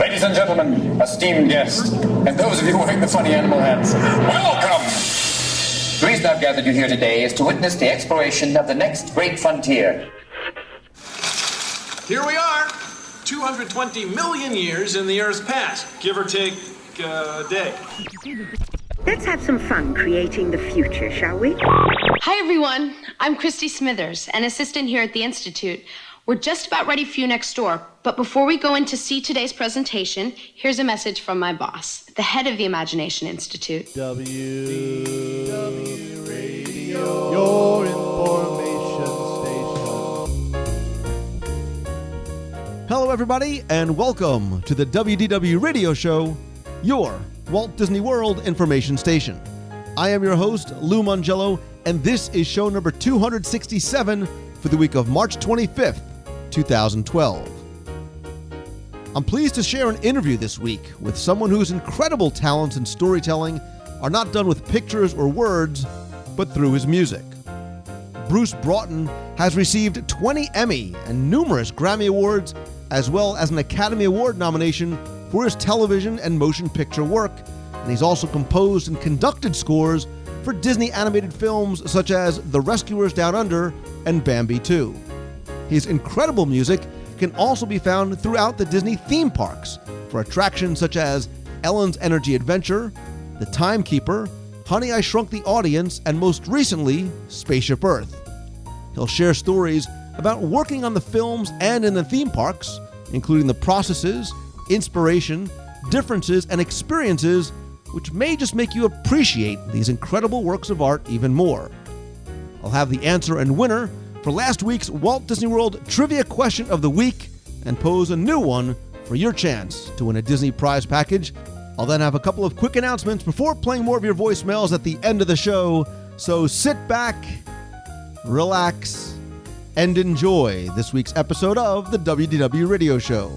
Ladies and gentlemen, esteemed guests, and those of you wearing the funny animal hats, welcome! The reason I've gathered you here today is to witness the exploration of the next great frontier. Here we are, 220 million years in the Earth's past, give or take a day. Let's have some fun creating the future, shall we? Hi, everyone. I'm Christy Smithers, an assistant here at the Institute. We're just about ready for you next door, but before we go in to see today's presentation, here's a message from my boss, the head of the Imagination Institute. WDW Radio, your information station. Hello, everybody, and welcome to the WDW Radio Show, your Walt Disney World information station. I am your host, Lou Mongello, and this is show number 267 for the week of March 25th, 2012. I'm pleased to share an interview this week with someone whose incredible talents in storytelling are not done with pictures or words, but through his music. Bruce Broughton has received 20 Emmy and numerous Grammy Awards, as well as an Academy Award nomination for his television and motion picture work, and he's also composed and conducted scores for Disney animated films such as The Rescuers Down Under and Bambi 2. His incredible music can also be found throughout the Disney theme parks for attractions such as Ellen's Energy Adventure, The Timekeeper, Honey, I Shrunk the Audience, and most recently, Spaceship Earth. He'll share stories about working on the films and in the theme parks, including the processes, inspiration, differences, and experiences which may just make you appreciate these incredible works of art even more. I'll have the answer and winner for last week's Walt Disney World Trivia Question of the Week and pose a new one for your chance to win a Disney prize package. I'll then have a couple of quick announcements before playing more of your voicemails at the end of the show, so sit back, relax, and enjoy this week's episode of the WDW Radio Show.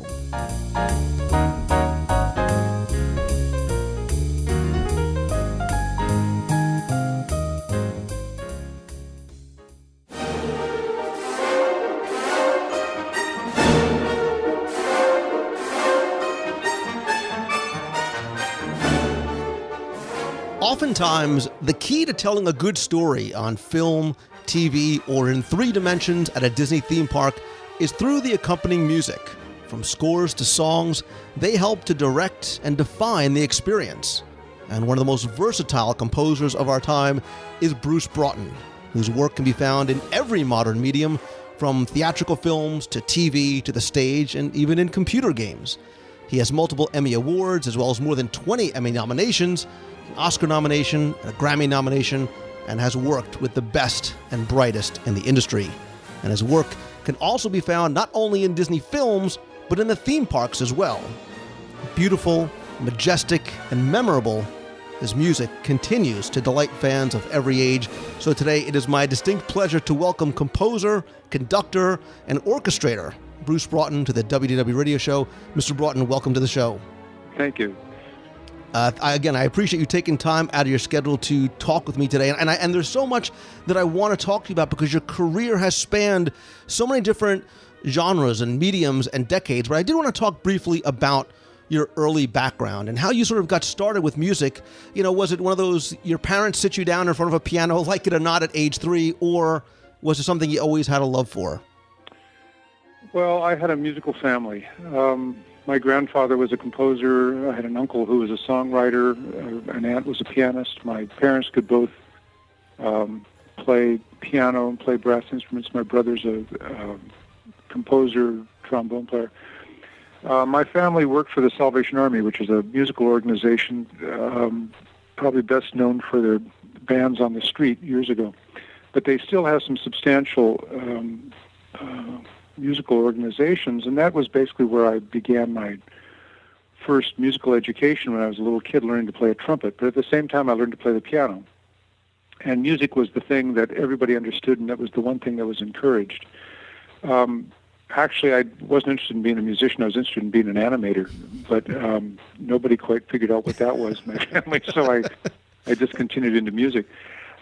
Oftentimes, the key to telling a good story on film, TV, or in 3 dimensions at a Disney theme park is through the accompanying music. From scores to songs, they help to direct and define the experience. And one of the most versatile composers of our time is Bruce Broughton, whose work can be found in every modern medium, from theatrical films to TV to the stage and even in computer games. He has multiple Emmy Awards as well as more than 20 Emmy nominations, an Oscar nomination, and a Grammy nomination, and has worked with the best and brightest in the industry. And his work can also be found not only in Disney films, but in the theme parks as well. Beautiful, majestic, and memorable, his music continues to delight fans of every age. So today it is my distinct pleasure to welcome composer, conductor, and orchestrator Bruce Broughton to the WDW Radio Show. Mr. Broughton, welcome to the show. Thank you. I appreciate you taking time out of your schedule to talk with me today. And there's so much that I want to talk to you about because your career has spanned so many different genres and mediums and decades. But I did want to talk briefly about your early background and how you sort of got started with music. You know, was it one of those, your parents sit you down in front of a piano, like it or not, at age 3, or was it something you always had a love for? Well, I had a musical family. My grandfather was a composer. I had an uncle who was a songwriter. An aunt was a pianist. My parents could both play piano and play brass instruments. My brother's a composer, trombone player. My family worked for the Salvation Army, which is a musical organization, probably best known for their bands on the street years ago. But they still have some substantial musical organizations, and that was basically where I began my first musical education when I was a little kid learning to play a trumpet. But at the same time, I learned to play the piano. And music was the thing that everybody understood, and that was the one thing that was encouraged. Actually, I wasn't interested in being a musician. I was interested in being an animator, but nobody quite figured out what that was in my family, so I just continued into music.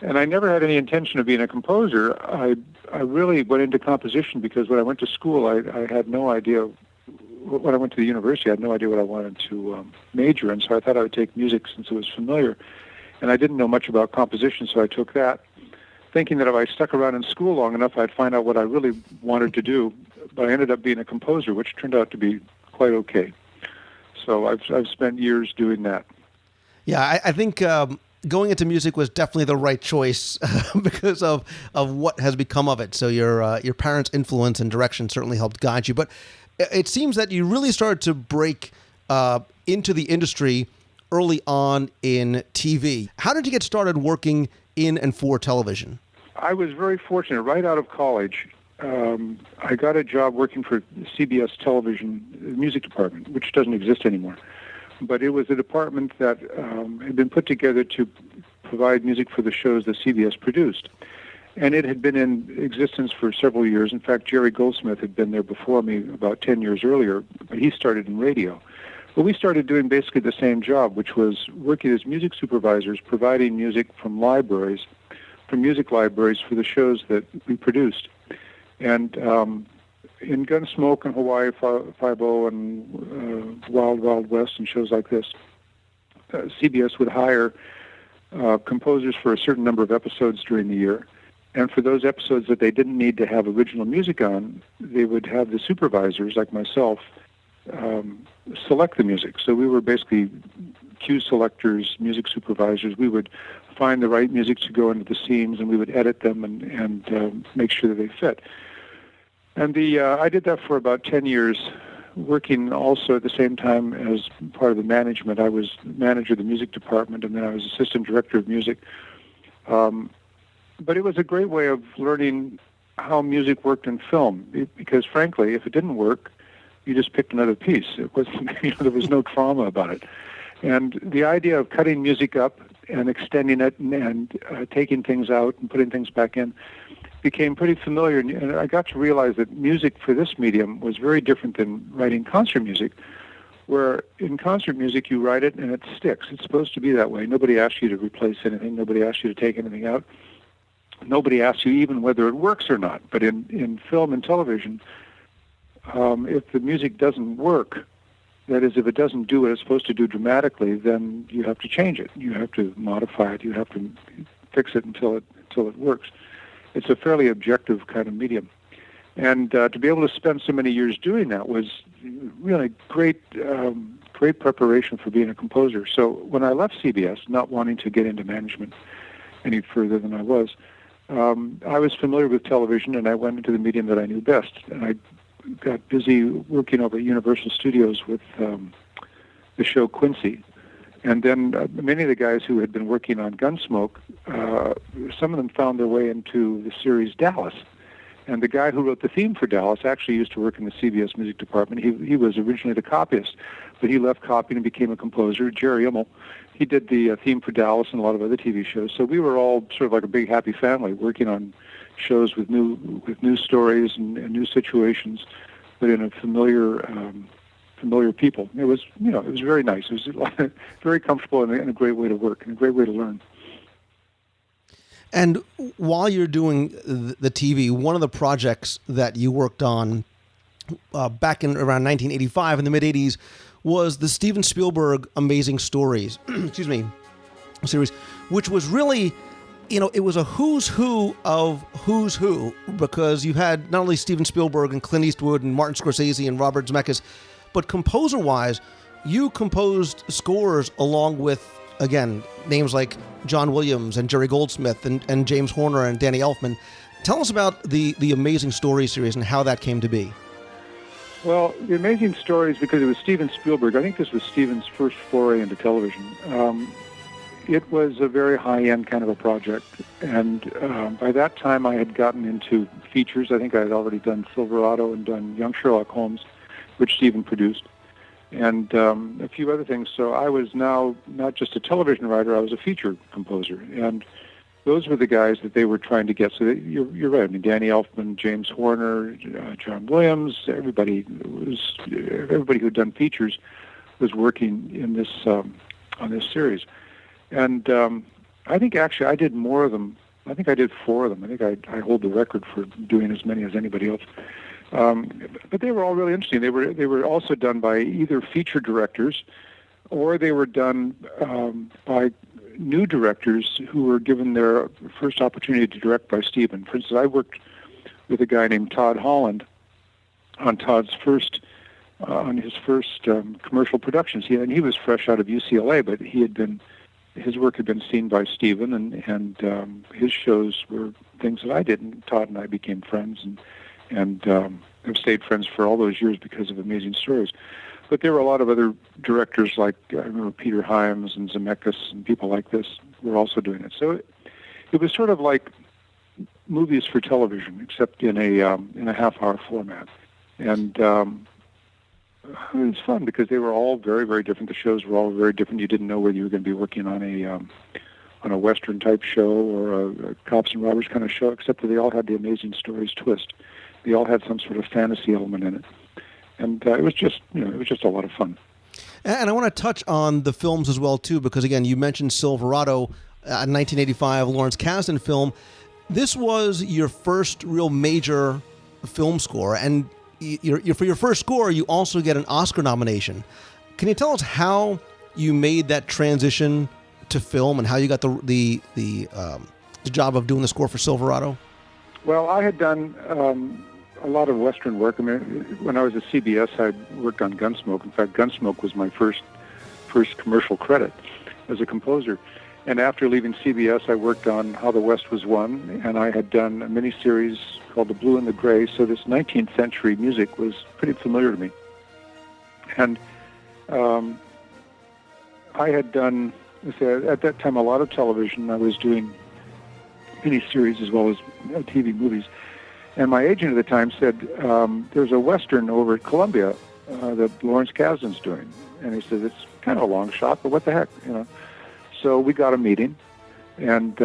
And I never had any intention of being a composer. I really went into composition because when I went to school, I had no idea when I went to the university, I had no idea what I wanted to major in, so I thought I would take music since it was familiar. And I didn't know much about composition, so I took that, thinking that if I stuck around in school long enough, I'd find out what I really wanted to do. But I ended up being a composer, which turned out to be quite okay. So I've spent years doing that. Yeah, I think going into music was definitely the right choice because of what has become of it. So your parents' influence and direction certainly helped guide you. But it seems that you really started to break into the industry early on in TV. How did you get started working in and for television? I was very fortunate. Right out of college, I got a job working for CBS Television music department, which doesn't exist anymore. But it was a department that had been put together to provide music for the shows that CBS produced. And it had been in existence for several years. In fact, Jerry Goldsmith had been there before me about 10 years earlier, but he started in radio. But we started doing basically the same job, which was working as music supervisors, providing music from music libraries for the shows that we produced. And in Gunsmoke and Hawaii Five-0 and Wild Wild West and shows like this, CBS would hire composers for a certain number of episodes during the year. And for those episodes that they didn't need to have original music on, they would have the supervisors, like myself, select the music. So we were basically cue selectors, music supervisors. We would find the right music to go into the scenes, and we would edit them and make sure that they fit. And I did that for about 10 years, working also at the same time as part of the management. I was manager of the music department, and then I was assistant director of music. But it was a great way of learning how music worked in film, because frankly, if it didn't work, you just picked another piece. It wasn't, there was no trauma about it. And the idea of cutting music up and extending it and taking things out and putting things back in became pretty familiar. And I got to realize that music for this medium was very different than writing concert music, where in concert music you write it and it sticks. It's supposed to be that way. Nobody asks you to replace anything. Nobody asks you to take anything out. Nobody asks you even whether it works or not. But in film and television, if the music doesn't work, that is, if it doesn't do what it's supposed to do dramatically, then you have to change it. You have to modify it. You have to fix it until it works. It's a fairly objective kind of medium. And to be able to spend so many years doing that was really great preparation for being a composer. So when I left CBS, not wanting to get into management any further than I was familiar with television, and I went into the medium that I knew best. And I got busy working over at Universal Studios with the show Quincy. And then many of the guys who had been working on Gunsmoke, some of them found their way into the series Dallas. And the guy who wrote the theme for Dallas actually used to work in the CBS music department. He was originally the copyist, but he left copying and became a composer. Jerry Immel, he did the theme for Dallas and a lot of other TV shows. So we were all sort of like a big happy family working on shows with new stories and new situations, but in a familiar people. It was very nice. It was very comfortable and a great way to work and a great way to learn. And while you're doing the TV, one of the projects that you worked on back in around 1985 in the mid-'80s was the Steven Spielberg Amazing Stories, series, which was really, it was a who's who of who's who, because you had not only Steven Spielberg and Clint Eastwood and Martin Scorsese and Robert Zemeckis, but composer-wise, you composed scores along with, again, names like John Williams and Jerry Goldsmith and James Horner and Danny Elfman. Tell us about the Amazing Stories series and how that came to be. Well, the Amazing Stories, because it was Steven Spielberg, I think this was Steven's first foray into television. It was a very high-end kind of a project, and by that time I had gotten into features. I think I had already done Silverado and done Young Sherlock Holmes, which Steven produced, and a few other things. So I was now not just a television writer, I was a feature composer. And those were the guys that they were trying to get. So you're right. I mean, Danny Elfman, James Horner, John Williams, everybody who'd done features was working in this on this series. And I think actually I did more of them. I think I did 4 of them. I think I hold the record for doing as many as anybody else. But they were all really interesting. They were also done by either feature directors, or they were done by new directors who were given their first opportunity to direct by Steven. For instance, I worked with a guy named Todd Holland on his first commercial productions. He was fresh out of UCLA, but his work had been seen by Steven, and his shows were things that I did, and Todd and I became friends, and have stayed friends for all those years because of Amazing Stories. But there were a lot of other directors, like I remember Peter Hyams and Zemeckis and people like this were also doing it. So it was sort of like movies for television, except in a half-hour format. And it was fun because they were all very, very different. The shows were all very different. You didn't know whether you were going to be working on a Western type show or a cops and robbers kind of show, except that they all had the Amazing Stories twist. They all had some sort of fantasy element in it, and it was just a lot of fun. And I want to touch on the films as well too, because again, you mentioned Silverado, a 1985 Lawrence Kasdan film. This was your first real major film score, and for your first score, you also get an Oscar nomination. Can you tell us how you made that transition to film and how you got the job of doing the score for Silverado? Well, I had done a lot of Western work. I mean, when I was at CBS, I worked on Gunsmoke. In fact, Gunsmoke was my first commercial credit as a composer. And after leaving CBS, I worked on How the West Was Won, and I had done a miniseries called The Blue and the Gray, so this 19th century music was pretty familiar to me. And I had done, at that time, a lot of television. I was doing miniseries as well as TV movies. And my agent at the time said, there's a Western over at Columbia that Lawrence Kasdan's doing. And he said, it's kind of a long shot, but what the heck, So we got a meeting, and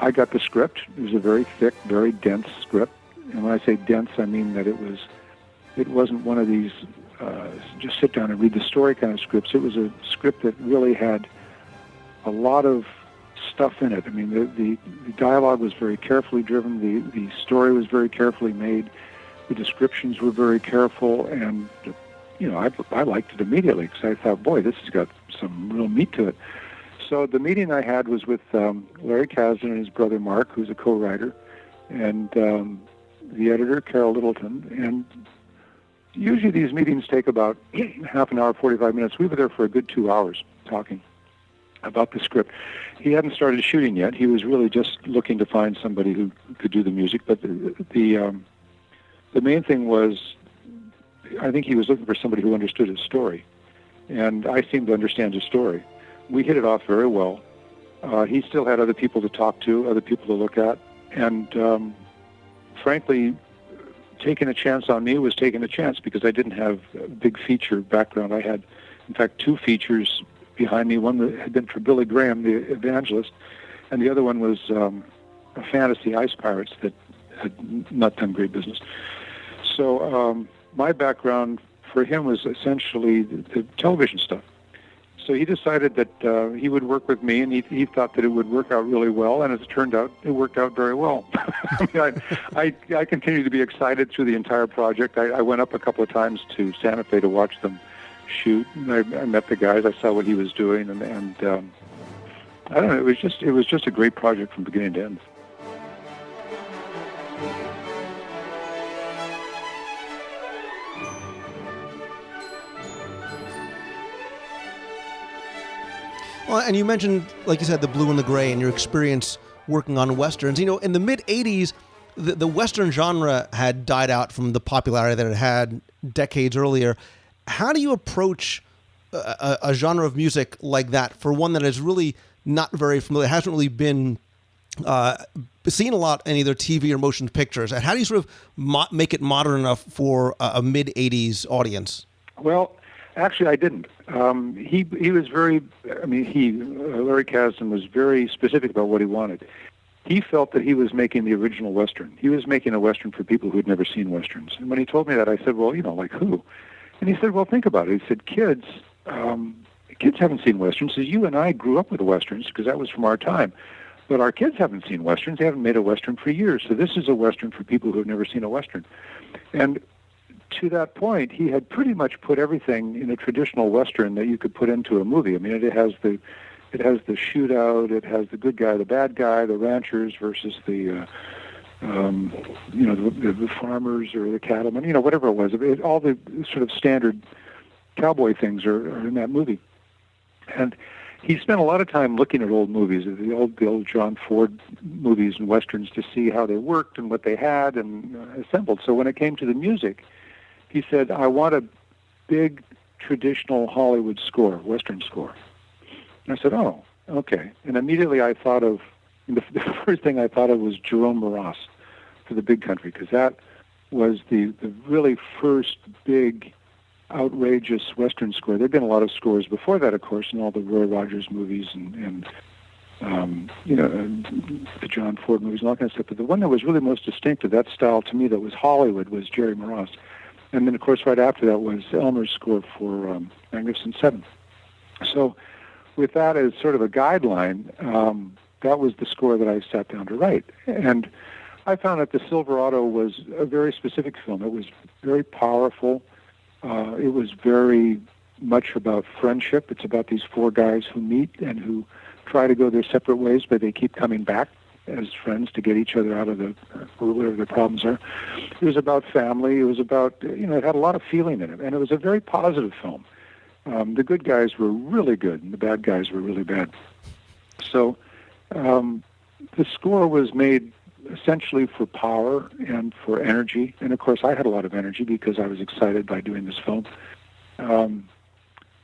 I got the script. It was a very thick, very dense script. And when I say dense, I mean that it wasn't one of these just sit down and read the story kind of scripts. It was a script that really had a lot of stuff in it. I mean, the dialogue was very carefully driven. The story was very carefully made. The descriptions were very careful, and I liked it immediately because I thought, boy, this has got some real meat to it. So the meeting I had was with Larry Kasdan and his brother Mark, who's a co-writer, and the editor, Carol Littleton. And usually these meetings take about half an hour, 45 minutes. We were there for a good 2 hours talking about the script. He hadn't started shooting yet. He was really just looking to find somebody who could do the music. But the main thing was, I think he was looking for somebody who understood his story. And I seemed to understand his story. We hit it off very well. He still had other people to talk to, other people to look at. And frankly, taking a chance on me was taking a chance because I didn't have a big feature background. I had, in fact, 2 features behind me. One that had been for Billy Graham, the evangelist, and the other one was a fantasy, Ice Pirates, that had not done great business. So my background for him was essentially the television stuff. So he decided that he would work with me, and he thought that it would work out really well, and as it turned out, it worked out very well. I continued to be excited through the entire project. I went up a couple of times to Santa Fe to watch them shoot. I met the guys. I saw what he was doing, and I don't know. It was just a great project from beginning to end. Well, and you mentioned, like you said, the blue and the gray and your experience working on Westerns. In the mid-'80s, the Western genre had died out from the popularity that it had decades earlier. How do you approach a genre of music like that for one that is really not very familiar, hasn't really been seen a lot in either TV or motion pictures? And how do you sort of make it modern enough for a mid-'80s audience? Well, actually, I didn't. He was very, Larry Kasdan was very specific about what he wanted. He felt that he was making the original Western. He was making a Western for people who had never seen Westerns. And when he told me that, I said, well, like who? And he said, well, think about it. He said, kids haven't seen Westerns. He says, you and I grew up with the Westerns because that was from our time. But our kids haven't seen Westerns. They haven't made a Western for years. So this is a Western for people who have never seen a Western. And to that point, he had pretty much put everything in a traditional Western that you could put into a movie. I mean, it has the shootout, it has the good guy, the bad guy, the ranchers versus the the farmers or the cattlemen, whatever it was. All the sort of standard cowboy things are in that movie. And he spent a lot of time looking at old movies, the old John Ford movies and Westerns, to see how they worked and what they had and assembled. So when it came to the music, he said, I want a big traditional Hollywood score, Western score. And I said, oh, okay. And immediately I thought of, the first thing I thought of was Jerome Moross for the Big Country, because that was the really first big, outrageous Western score. There had been a lot of scores before that, of course, in all the Roy Rogers movies and the John Ford movies and all that kind of stuff. But the one that was really most distinct of that style to me that was Hollywood was Jerry Moross. And then, of course, right after that was Elmer's score for Magnificent Seven. So with that as sort of a guideline, that was the score that I sat down to write. And I found that The Silverado was a very specific film. It was very powerful. It was very much about friendship. It's about these four guys who meet and who try to go their separate ways, but they keep coming back as friends to get each other out of whatever their problems are. It was about family. It was about, it had a lot of feeling in it. And it was a very positive film. The good guys were really good, and the bad guys were really bad. So the score was made essentially for power and for energy. And, of course, I had a lot of energy because I was excited by doing this film. And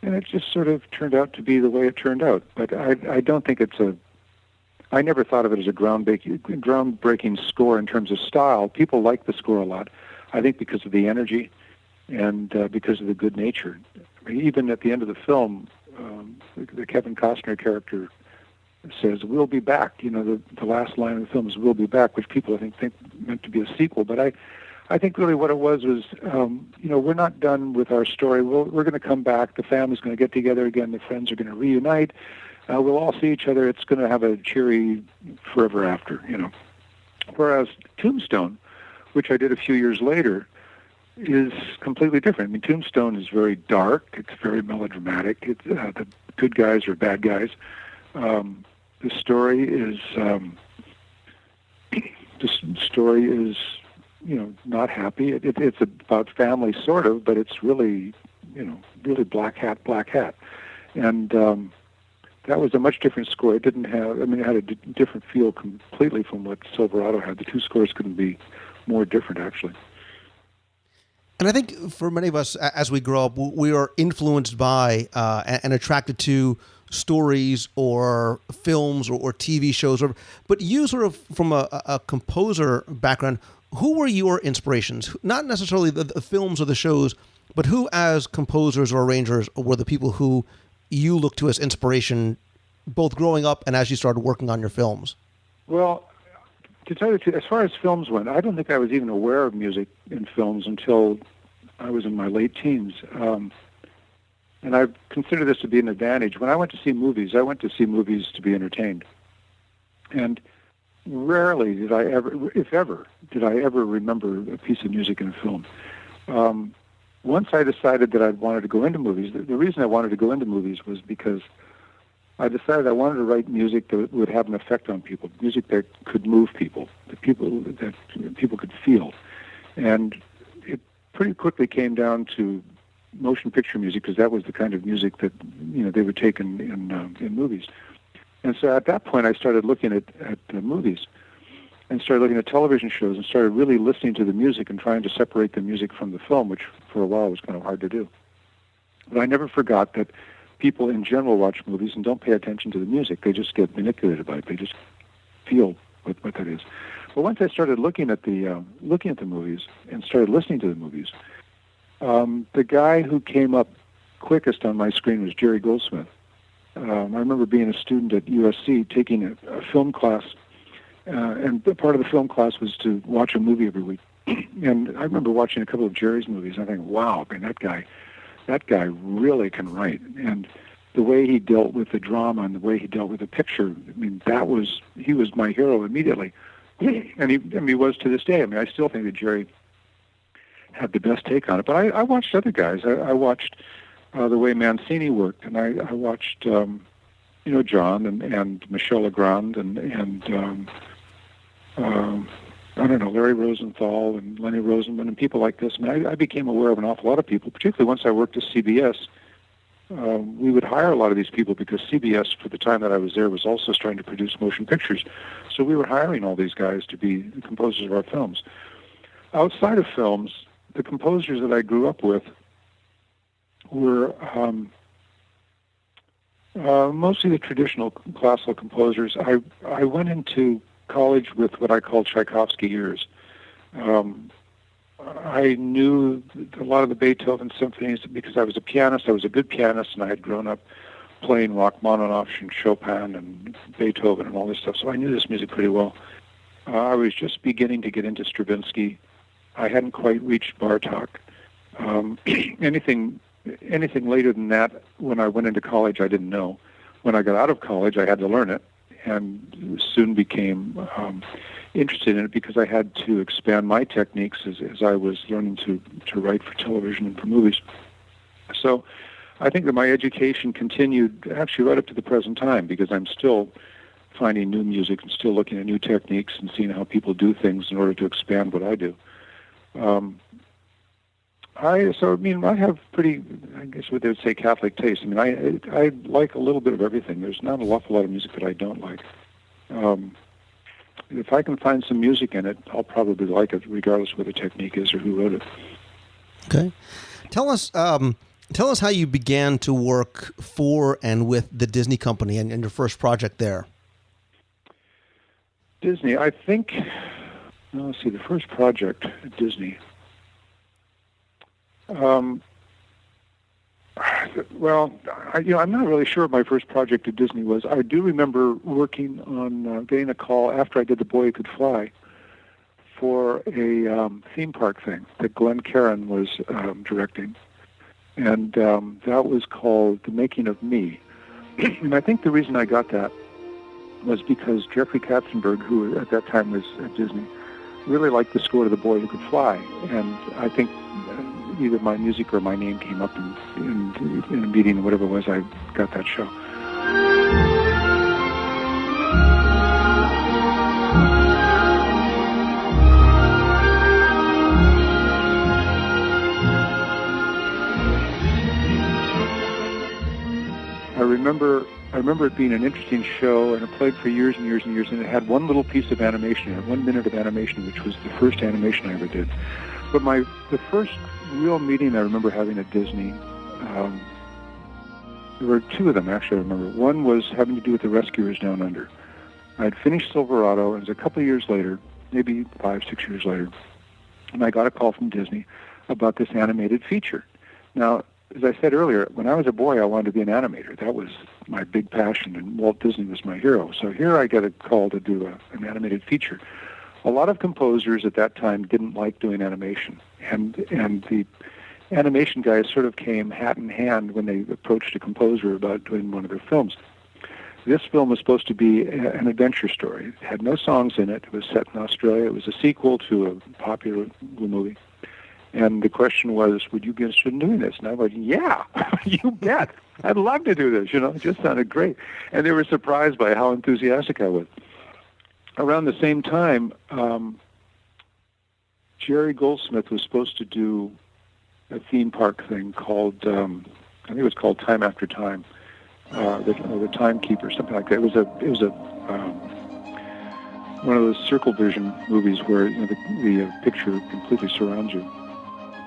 it just sort of turned out to be the way it turned out. But I don't think I never thought of it as a groundbreaking score in terms of style. People like the score a lot, I think, because of the energy and because of the good nature. I mean, even at the end of the film, the Kevin Costner character says, "We'll be back." The last line of the film is "We'll be back," which people I think meant to be a sequel. But I think really what it was we're not done with our story. We're going to come back. The family's going to get together again. The friends are going to reunite. We'll all see each other. It's going to have a cheery forever after, Whereas Tombstone, which I did a few years later, is completely different. I mean, Tombstone is very dark. It's very melodramatic. The good guys are bad guys. The story is not happy. It's about family, sort of, but it's really, really black hat. And that was a much different score. It didn't have, it had a different feel completely from what Silverado had. The two scores couldn't be more different, actually. And I think for many of us, as we grow up, we are influenced by and attracted to stories or films or TV shows. But you sort of, from a composer background, who were your inspirations? Not necessarily the films or the shows, but who as composers or arrangers were the people who you look to as inspiration, both growing up and as you started working on your films? Well, to tell you the truth, as far as films went, I don't think I was even aware of music in films until I was in my late teens. And I consider this to be an advantage. When I went to see movies to be entertained. And rarely did I ever, if ever, remember a piece of music in a film. Once I decided that I wanted to go into movies, the reason I wanted to go into movies was because I decided I wanted to write music that would have an effect on people, music that could move people, that people could feel. And it pretty quickly came down to motion picture music, because that was the kind of music that they would take in movies. And so at that point, I started looking at movies and started looking at television shows and started really listening to the music and trying to separate the music from the film, which for a while was kind of hard to do. But I never forgot that people in general watch movies and don't pay attention to the music. They just get manipulated by it. They just feel what that is. But once I started looking at the movies and started listening to the movies, the guy who came up quickest on my screen was Jerry Goldsmith. I remember being a student at USC taking a film class, and part of the film class was to watch a movie every week. And I remember watching a couple of Jerry's movies, and I think, wow, man, that guy really can write. And the way he dealt with the drama and the way he dealt with the picture, I mean, he was my hero immediately. And he was to this day. I mean, I still think that Jerry had the best take on it. But I watched other guys. I watched the way Mancini worked, and I watched, John and Michel Legrand and I don't know, Larry Rosenthal and Lenny Rosenman and people like this. I mean, I became aware of an awful lot of people, particularly once I worked at CBS. We would hire a lot of these people because CBS, for the time that I was there, was also starting to produce motion pictures. So we were hiring all these guys to be the composers of our films. Outside of films, the composers that I grew up with were mostly the traditional classical composers. I went into college with what I call Tchaikovsky ears. I knew a lot of the Beethoven symphonies because I was a pianist. I was a good pianist, and I had grown up playing Rachmaninoff and Chopin and Beethoven and all this stuff. So I knew this music pretty well. I was just beginning to get into Stravinsky. I hadn't quite reached Bartók. Anything later than that, when I went into college, I didn't know. When I got out of college, I had to learn it, and soon became interested in it because I had to expand my techniques as I was learning to write for television and for movies. So I think that my education continued actually right up to the present time because I'm still finding new music and still looking at new techniques and seeing how people do things in order to expand what I do. I have pretty, I guess what they would say, Catholic taste. I mean, I like a little bit of everything. There's not an awful lot of music that I don't like. If I can find some music in it, I'll probably like it, regardless of what the technique is or who wrote it. Okay. Tell us how you began to work for and with the Disney Company and your first project there. Disney, I think, let's see, the first project at Disney. I'm not really sure what my first project at Disney was. I do remember working on getting a call after I did The Boy Who Could Fly for a theme park thing that Glenn Caron was directing. And that was called The Making of Me. And I think the reason I got that was because Jeffrey Katzenberg, who at that time was at Disney, really liked the score to The Boy Who Could Fly. And I think either my music or my name came up in a meeting or whatever it was, I got that show. I remember it being an interesting show, and it played for years and years and years, and it had one little piece of animation, 1 minute of animation, which was the first animation I ever did. But the first real meeting I remember having at Disney, there were two of them, actually, I remember. One was having to do with the Rescuers Down Under. I had finished Silverado, and it was a couple of years later, maybe 5-6 years later, and I got a call from Disney about this animated feature. Now, as I said earlier, when I was a boy, I wanted to be an animator. That was my big passion, and Walt Disney was my hero. So here I get a call to do an animated feature. A lot of composers at that time didn't like doing animation, and the animation guys sort of came hat in hand when they approached a composer about doing one of their films. This film was supposed to be an adventure story. It had no songs in it. It was set in Australia. It was a sequel to a popular movie. And the question was, would you be interested in doing this? And I went, yeah, you bet. I'd love to do this. It just sounded great. And they were surprised by how enthusiastic I was. Around the same time, Jerry Goldsmith was supposed to do a theme park thing called, I think it was called Time After Time, the Timekeeper, something like that. It was a one of those circle vision movies where the picture completely surrounds you.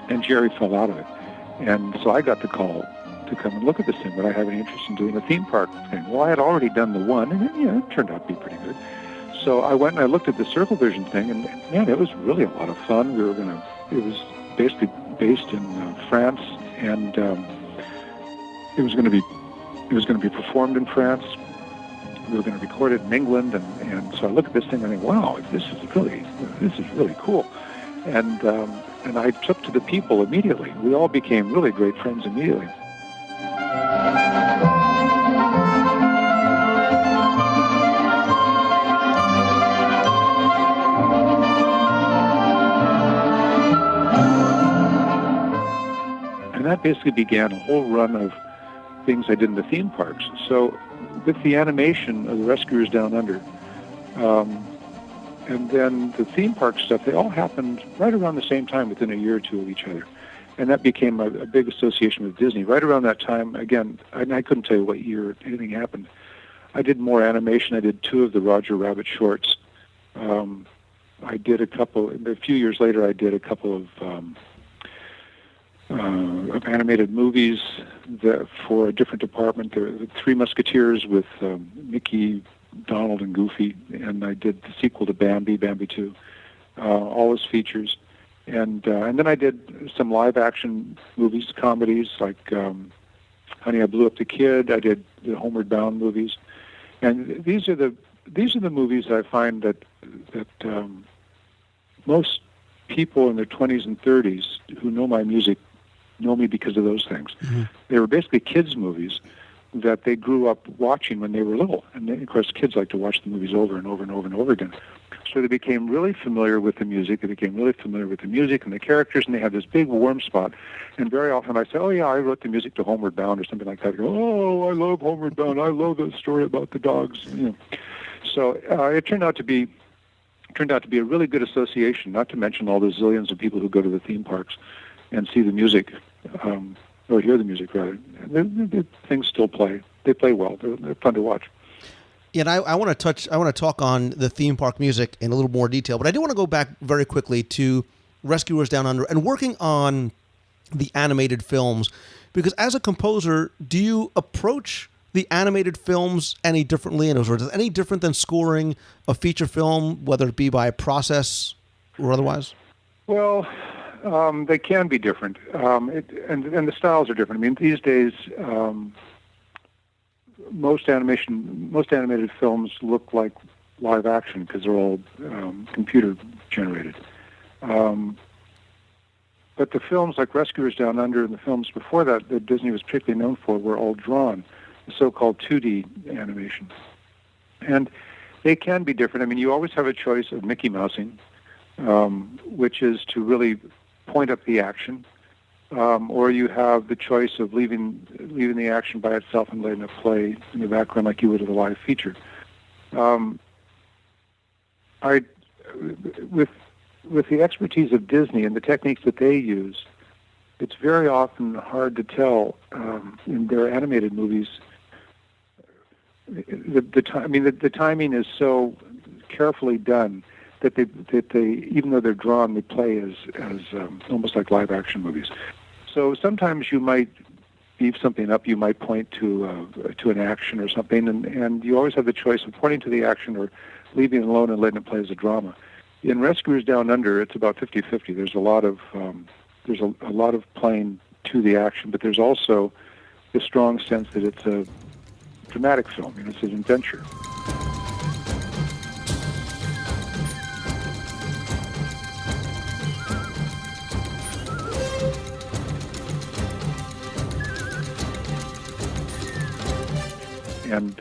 And Jerry fell out of it. And so I got the call to come and look at this thing. Would I have any interest in doing a theme park thing? Well, I had already done the one, and it turned out to be pretty good. So I went and I looked at the circle vision thing, and man, it was really a lot of fun. It was basically based in France, and it was going to be performed in France. We were going to record it in England, and so I look at this thing and I think, wow, this is really cool. And I took to the people immediately. We all became really great friends immediately. that basically began a whole run of things I did in the theme parks. So with the animation of the Rescuers Down Under, and then the theme park stuff, they all happened right around the same time, within a year or two of each other. And that became a big association with Disney. Right around that time, again, I couldn't tell you what year anything happened. I did more animation. I did 2 of the Roger Rabbit shorts. I did a few years later, I did a couple of animated movies for a different department. There were the Three Musketeers with Mickey, Donald, and Goofy, and I did the sequel to Bambi 2, all as features. And then I did some live-action movies, comedies, like Honey, I Blew Up the Kid. I did the Homeward Bound movies. And these are the movies I find that most people in their 20s and 30s who know my music know me because of those things. Mm-hmm. They were basically kids' movies that they grew up watching when they were little. And then, of course, kids like to watch the movies over and over and over and over again. So they became really familiar with the music. They became really familiar with the music and the characters, and they had this big warm spot. And very often I say, oh, yeah, I wrote the music to Homeward Bound or something like that. They go, oh, I love Homeward Bound. I love the story about the dogs. You know. So it turned out to be a really good association, not to mention all the zillions of people who go to the theme parks and see the music, or hear the music, rather. The things still play. They play well. They're fun to watch. Yeah, and I want to talk on the theme park music in a little more detail, but I do want to go back very quickly to Rescuers Down Under and working on the animated films, because as a composer, do you approach the animated films any differently? And is it any different than scoring a feature film, whether it be by process or otherwise? Well, they can be different, and the styles are different. I mean, these days, most animated films look like live action because they're all computer generated. But the films like Rescuers Down Under and the films before that Disney was particularly known for were all drawn, the so-called 2D animation. And they can be different. I mean, you always have a choice of Mickey Mousing, which is to really point up the action, or you have the choice of leaving the action by itself and letting it play in the background like you would with a live feature. With the expertise of Disney and the techniques that they use, it's very often hard to tell in their animated movies. The timing is so carefully done that they even though they're drawn, they play as almost like live action movies. So sometimes you might beef something up. You might point to an action or something, and you always have the choice of pointing to the action or leaving it alone and letting it play as a drama. In Rescuers Down Under, it's about 50-50. There's a lot of playing to the action, but there's also the strong sense that it's a dramatic film. You know, it's an adventure. And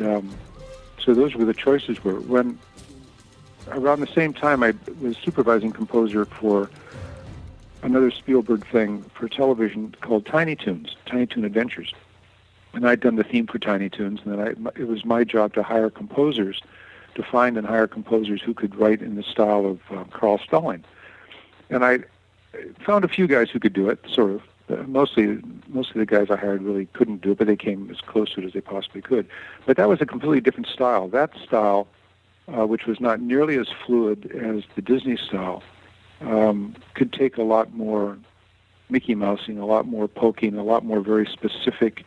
so those were the choices. When around the same time, I was supervising composer for another Spielberg thing for television called Tiny Toons, Tiny Toon Adventures. And I'd done the theme for Tiny Toons, and then it was my job to hire composers, to find and hire composers who could write in the style of Carl Stalling. And I found a few guys who could do it, sort of. Mostly the guys I hired really couldn't do it, but they came as close to it as they possibly could. But that was a completely different style. That style, which was not nearly as fluid as the Disney style, could take a lot more Mickey Mousing, a lot more poking, a lot more very specific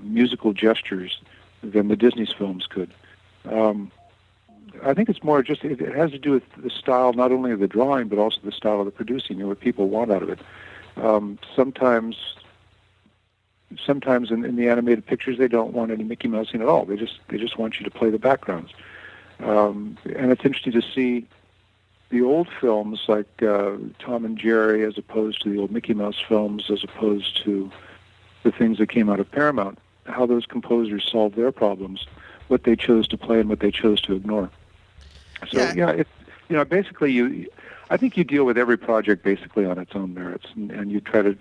musical gestures than the Disney's films could. I think it's more just, it has to do with the style not only of the drawing, but also the style of the producing and what people want out of it. Sometimes in the animated pictures, they don't want any Mickey Mousing at all. They just want you to play the backgrounds. And it's interesting to see the old films like Tom and Jerry, as opposed to the old Mickey Mouse films, as opposed to the things that came out of Paramount, how those composers solved their problems, what they chose to play and what they chose to ignore. So basically I think you deal with every project basically on its own merits, and you try to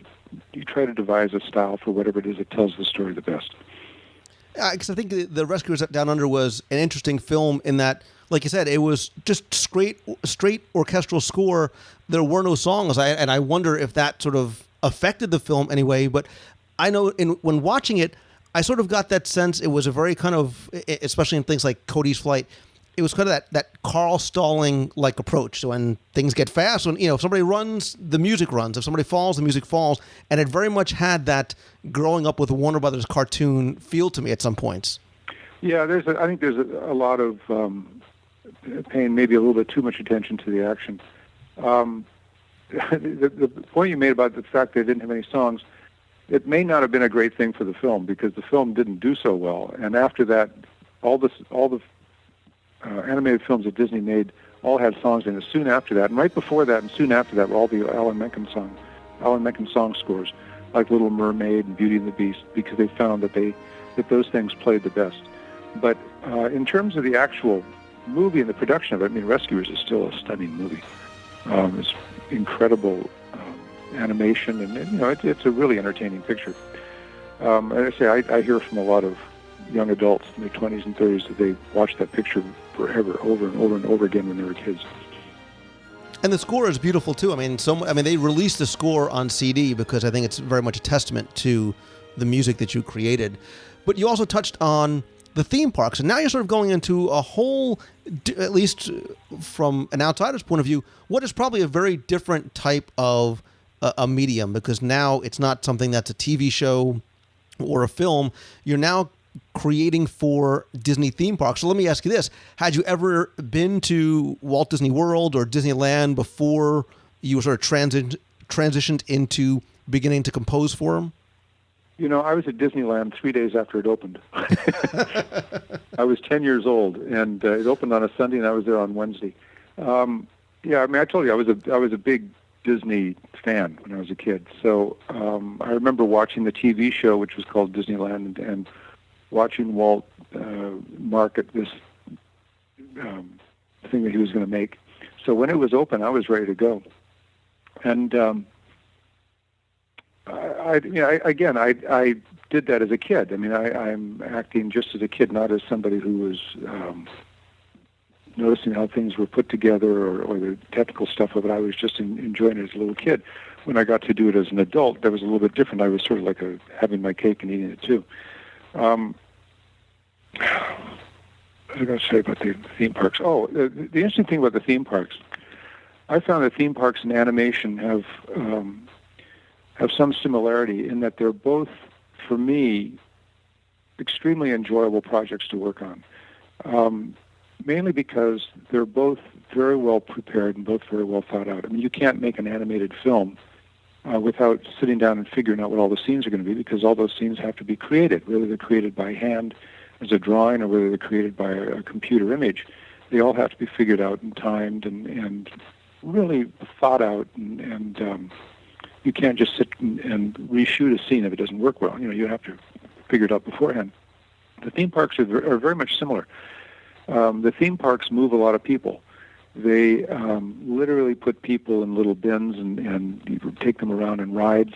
you try to devise a style for whatever it is that tells the story the best. Because I think the Rescuers Down Under was an interesting film in that, like you said, it was just straight orchestral score. There were no songs, and I wonder if that sort of affected the film anyway. But I know when watching it, I sort of got that sense it was a very kind of, especially in things like Cody's Flight, it was kind of that Carl Stalling-like approach. So when things get fast, when if somebody runs, the music runs. If somebody falls, the music falls. And it very much had that growing up with a Warner Brothers cartoon feel to me at some points. Yeah, I think there's a lot of paying maybe a little bit too much attention to the action. The point you made about the fact they didn't have any songs, it may not have been a great thing for the film because the film didn't do so well. And after that, all the animated films that Disney made all had songs in it soon after that. And right before that and soon after that were all the Alan Menken song scores, like Little Mermaid and Beauty and the Beast, because they found that those things played the best. But in terms of the actual movie and the production of it, I mean, Rescuers is still a stunning movie. It's incredible animation, and it's a really entertaining picture. And I say I hear from a lot of young adults in their 20s and 30s that they watched that picture forever, over and over and over again when they were kids. And the score is beautiful too. I mean, they released the score on CD because I think it's very much a testament to the music that you created. But you also touched on the theme parks, and now you're sort of going into a whole, at least from an outsider's point of view, what is probably a very different type of a medium, because now it's not something that's a TV show or a film. You're now creating for Disney theme parks. So let me ask you this. Had you ever been to Walt Disney World or Disneyland before you sort of transitioned into beginning to compose for them? I was at Disneyland 3 days after it opened. I was 10 years old, and it opened on a Sunday, and I was there on Wednesday. I told you I was a big Disney fan when I was a kid. So I remember watching the TV show, which was called Disneyland, and watching Walt market this thing that he was going to make. So when it was open, I was ready to go. And I did that as a kid. I mean, I'm acting just as a kid, not as somebody who was noticing how things were put together or the technical stuff of it. I was just enjoying it as a little kid. When I got to do it as an adult, that was a little bit different. I was sort of like having my cake and eating it too. What was I going to say about the theme parks? Oh, the interesting thing about the theme parks, I found that theme parks and animation have some similarity in that they're both, for me, extremely enjoyable projects to work on. Mainly because they're both very well prepared and both very well thought out. I mean, you can't make an animated film without sitting down and figuring out what all the scenes are going to be, because all those scenes have to be created, whether they're created by hand as a drawing or whether they're created by a computer image. They all have to be figured out and timed and really thought out, and you can't just sit and reshoot a scene if it doesn't work well. You have to figure it out beforehand. The theme parks are very much similar. The theme parks move a lot of people. They literally put people in little bins and you take them around in rides,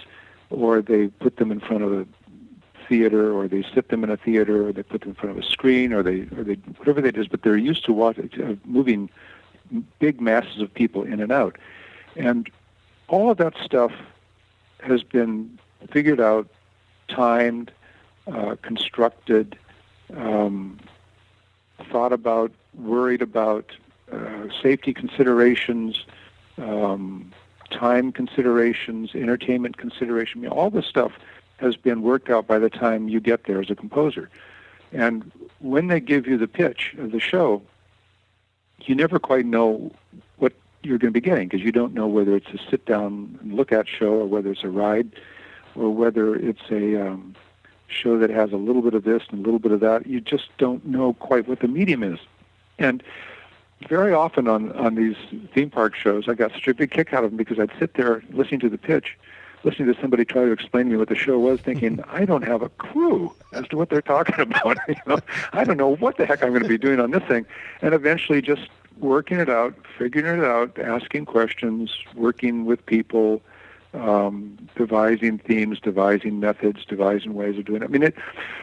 or they put them in front of a theater, or they sit them in a theater, or they put them in front of a screen, or they whatever they do. But they're used to moving big masses of people in and out, and all of that stuff has been figured out, timed, constructed, thought about, worried about, safety considerations, time considerations, entertainment consideration. All this stuff has been worked out by the time you get there as a composer. And when they give you the pitch of the show, you never quite know what you're going to be getting, because you don't know whether it's a sit-down and look-at show, or whether it's a ride, or whether it's a show that has a little bit of this and a little bit of that. You just don't know quite what the medium is. And very often on these theme park shows, I got such a big kick out of them, because I'd sit there listening to the pitch, listening to somebody try to explain to me what the show was, thinking, I don't have a clue as to what they're talking about. I don't know what the heck I'm going to be doing on this thing. And eventually just working it out, figuring it out, asking questions, working with people, devising themes, devising methods, devising ways of doing it. I mean,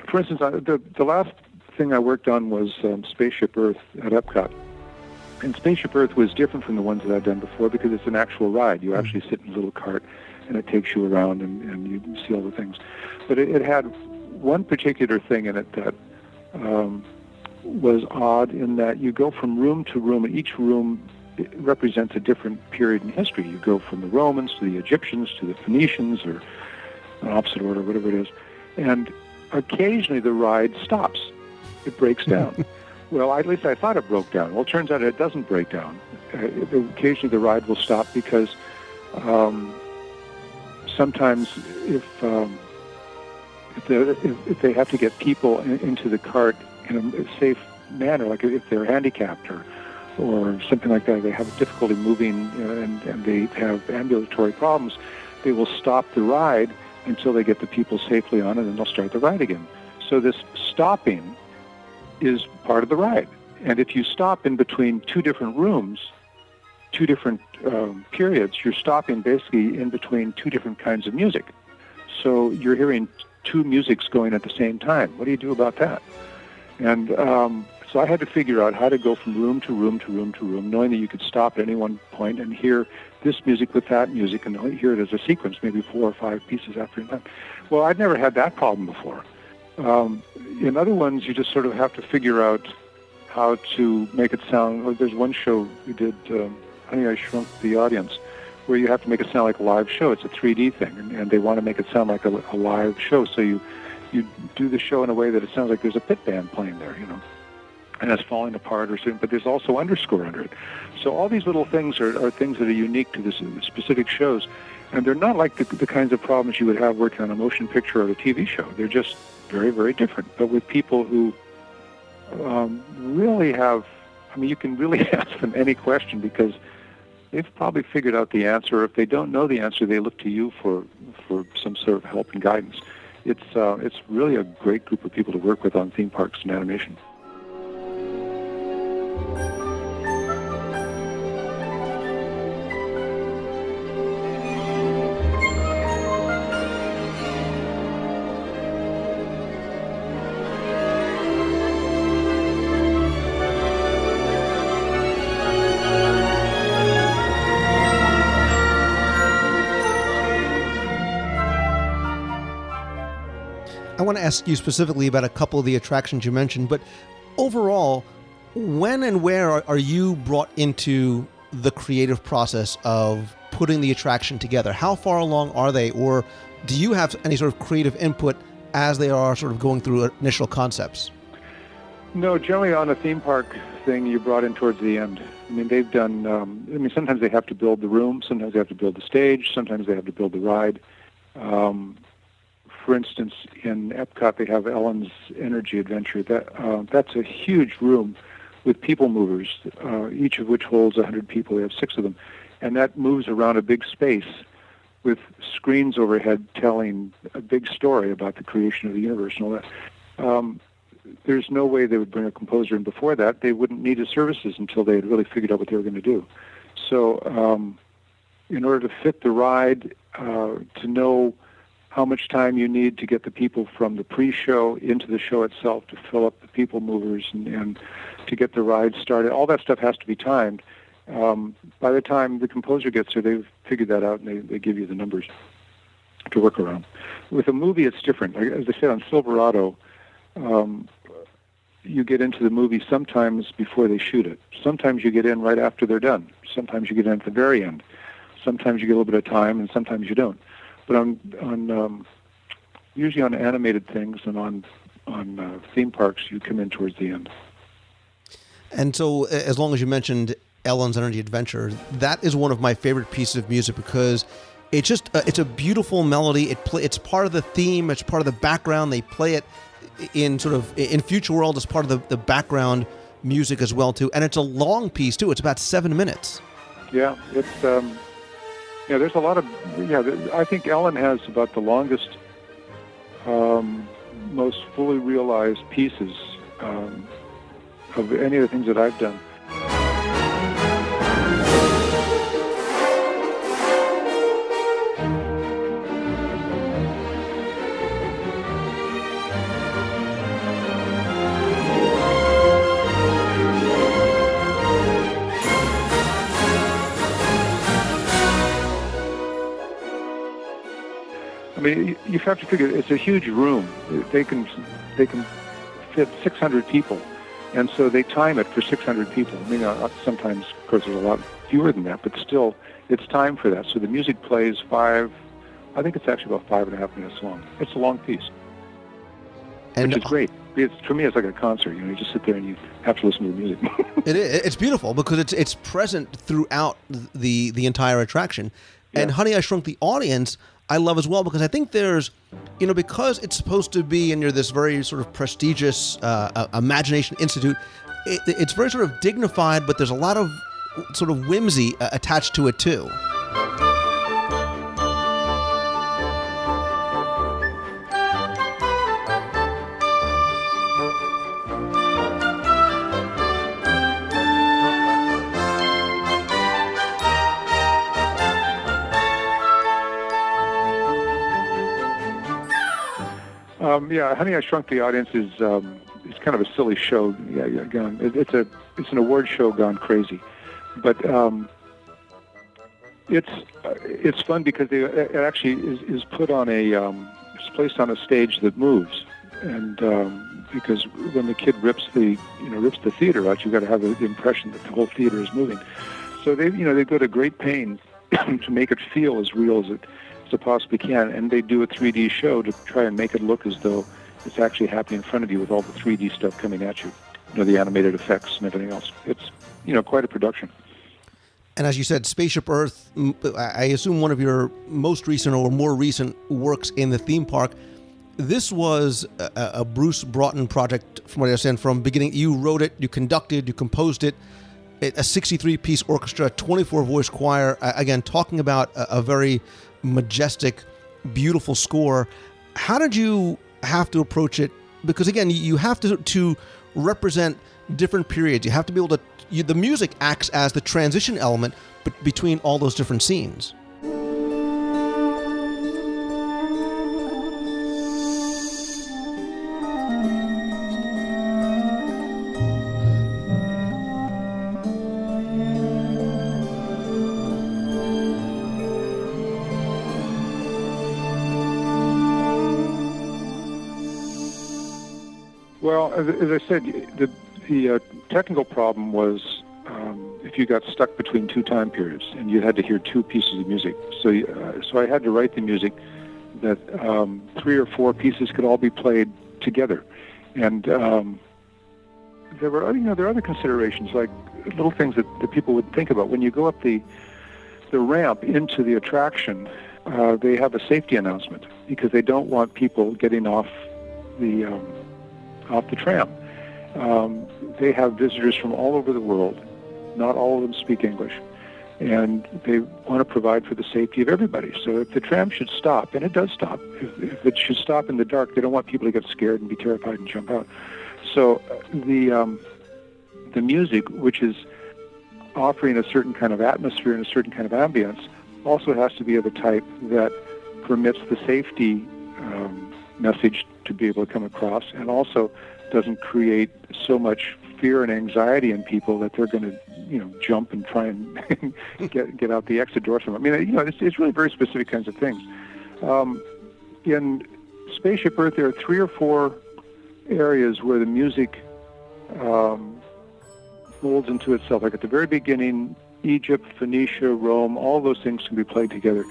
for instance, the last thing I worked on was Spaceship Earth at Epcot. And Spaceship Earth was different from the ones that I'd done before because it's an actual ride. You actually sit in a little cart, and it takes you around, and you see all the things. But it had one particular thing in it that was odd in that you go from room to room, and each room represents a different period in history. You go from the Romans to the Egyptians to the Phoenicians, or an opposite order, whatever it is. And occasionally the ride stops. It breaks down. Well, at least I thought it broke down. Well, it turns out it doesn't break down. Occasionally the ride will stop because sometimes if they have to get people into the cart in a safe manner, like if they're handicapped or something like that, they have difficulty moving and they have ambulatory problems, they will stop the ride until they get the people safely on, and then they'll start the ride again. So this stopping is part of the ride. And if you stop in between two different rooms, two different periods, you're stopping basically in between two different kinds of music. So you're hearing two musics going at the same time. What do you do about that? And so I had to figure out how to go from room to room to room to room, knowing that you could stop at any one point and hear this music with that music and hear it as a sequence, maybe 4 or 5 pieces after that. Well, I'd never had that problem before. In other ones, you just sort of have to figure out how to make it sound. There's one show we did, Honey, I Shrunk the Audience, where you have to make it sound like a live show. It's a 3D thing, and they want to make it sound like a live show. So you do the show in a way that it sounds like there's a pit band playing there, and it's falling apart or something, but there's also underscore under it. So all these little things are things that are unique to this specific shows, and they're not like the kinds of problems you would have working on a motion picture or a TV show. They're just very, very different, but with people who really have, you can really ask them any question because they've probably figured out the answer. If they don't know the answer, they look to you for some sort of help and guidance. It's really a great group of people to work with on theme parks and animation. I want to ask you specifically about a couple of the attractions you mentioned, but overall, when and where are you brought into the creative process of putting the attraction together? How far along are they, or do you have any sort of creative input as they are sort of going through initial concepts? No, generally on a theme park thing, you're brought in towards the end. They've done, sometimes they have to build the room, sometimes they have to build the stage, sometimes they have to build the ride. For instance, in Epcot, they have Ellen's Energy Adventure. That's a huge room with people movers, each of which holds 100 people. They have 6 of them. And that moves around a big space with screens overhead telling a big story about the creation of the universe and all that. There's no way they would bring a composer in before that. They wouldn't need his services until they had really figured out what they were going to do. So in order to fit the ride, to know how much time you need to get the people from the pre-show into the show itself, to fill up the people movers and to get the ride started. All that stuff has to be timed. By the time the composer gets there, they've figured that out, and they give you the numbers to work around. With a movie, it's different. As I said, on Silverado, you get into the movie sometimes before they shoot it. Sometimes you get in right after they're done. Sometimes you get in at the very end. Sometimes you get a little bit of time, and sometimes you don't. But on usually on animated things and on theme parks, you come in towards the end. And so, as long as you mentioned Ellen's Energy Adventure, that is one of my favorite pieces of music because it's just it's a beautiful melody. It's part of the theme. It's part of the background. They play it in Future World as part of the background music as well too. And it's a long piece too. It's about 7 minutes. Yeah, it's. There's a lot of, I think Ellen has about the longest, most fully realized pieces of any of the things that I've done. mean, you have to figure it's a huge room. They can fit 600 people, and so they time it for 600 people. I mean, sometimes, of course, there's a lot fewer than that, but still, it's time for that. So the music plays I think it's actually about 5.5 minutes long. It's a long piece, which is great. For me, it's like a concert. You just sit there and you have to listen to the music. It's beautiful because it's present throughout the entire attraction. Yeah. And Honey, I Shrunk the Audience, I love as well, because I think there's, because it's supposed to be, and you're this very sort of prestigious Imagination Institute, it's very sort of dignified, but there's a lot of sort of whimsy attached to it too. Yeah, Honey, I Shrunk the Audience is kind of a silly show. Yeah, again, it's an award show gone crazy, but it's fun because it actually is put on it's placed on a stage that moves, and because when the kid rips the theater out, you've got to have the impression that the whole theater is moving. So they go to great pains to make it feel as real as it possibly can, and they do a 3D show to try and make it look as though it's actually happening in front of you with all the 3D stuff coming at you, the animated effects and everything else. It's quite a production. And as you said, Spaceship Earth, I assume one of your most recent or more recent works in the theme park. This was a Bruce Broughton project, from what I understand, from beginning. You wrote it, you conducted, you composed it, a 63-piece orchestra, 24-voice choir, again, talking about a very majestic, beautiful score. How did you have to approach it? Because again, you have to represent different periods. You have to be able to. The music acts as the transition element between all those different scenes. Well, as I said, the technical problem was if you got stuck between two time periods and you had to hear two pieces of music. So I had to write the music that 3 or 4 pieces could all be played together. And there were other considerations, like little things that people would think about. When you go up the ramp into the attraction, they have a safety announcement because they don't want people getting off the tram. They have visitors from all over the world. Not all of them speak English. And they want to provide for the safety of everybody. So if the tram should stop, and it does stop, if it should stop in the dark, they don't want people to get scared and be terrified and jump out. So the music, which is offering a certain kind of atmosphere and a certain kind of ambience, also has to be of a type that permits the safety message to be able to come across, and also doesn't create so much fear and anxiety in people that they're going to, jump and try and get out the exit door somewhere. I mean, it's really very specific kinds of things. In Spaceship Earth, there are 3 or 4 areas where the music folds into itself. Like at the very beginning, Egypt, Phoenicia, Rome, all those things can be played together.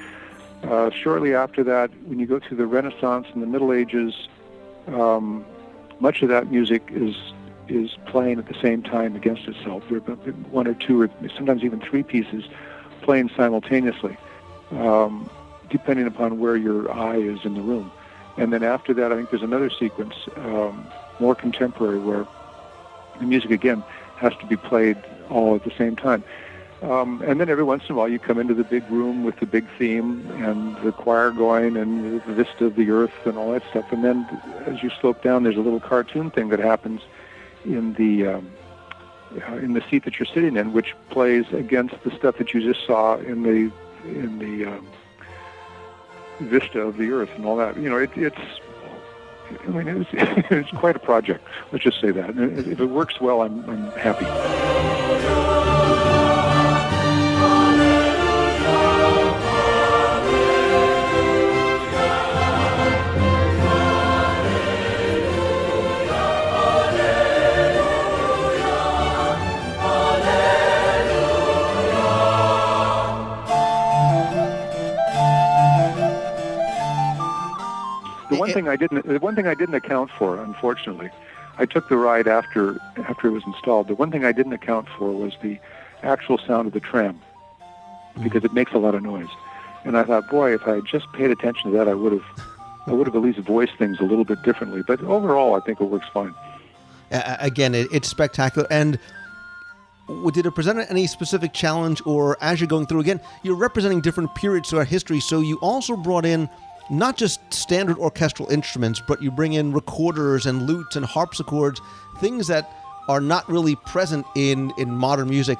Shortly after that, when you go through the Renaissance and the Middle Ages, much of that music is playing at the same time against itself. There are 1 or 2 or sometimes even 3 pieces playing simultaneously, depending upon where your eye is in the room. And then after that, I think there's another sequence, more contemporary, where the music again has to be played all at the same time. And then every once in a while you come into the big room with the big theme and the choir going and the vista of the earth and all that stuff. And then as you slope down, there's a little cartoon thing that happens in the seat that you're sitting in, which plays against the stuff that you just saw in the vista of the earth and all that. It's quite a project. Let's just say that. And if it works well, I'm happy. thing I didn't account for, unfortunately. I took the ride after it was installed. The one thing I didn't account for was the actual sound of the tram, because it makes a lot of noise. And I thought, boy, if I had just paid attention to that, I would have at least voiced things a little bit differently. But overall, I think it works fine. Again, it's spectacular. And did it present any specific challenge, or as you're going through, again, you're representing different periods throughout history, so you also brought in not just standard orchestral instruments, but you bring in recorders and lutes and harpsichords, things that are not really present in modern music.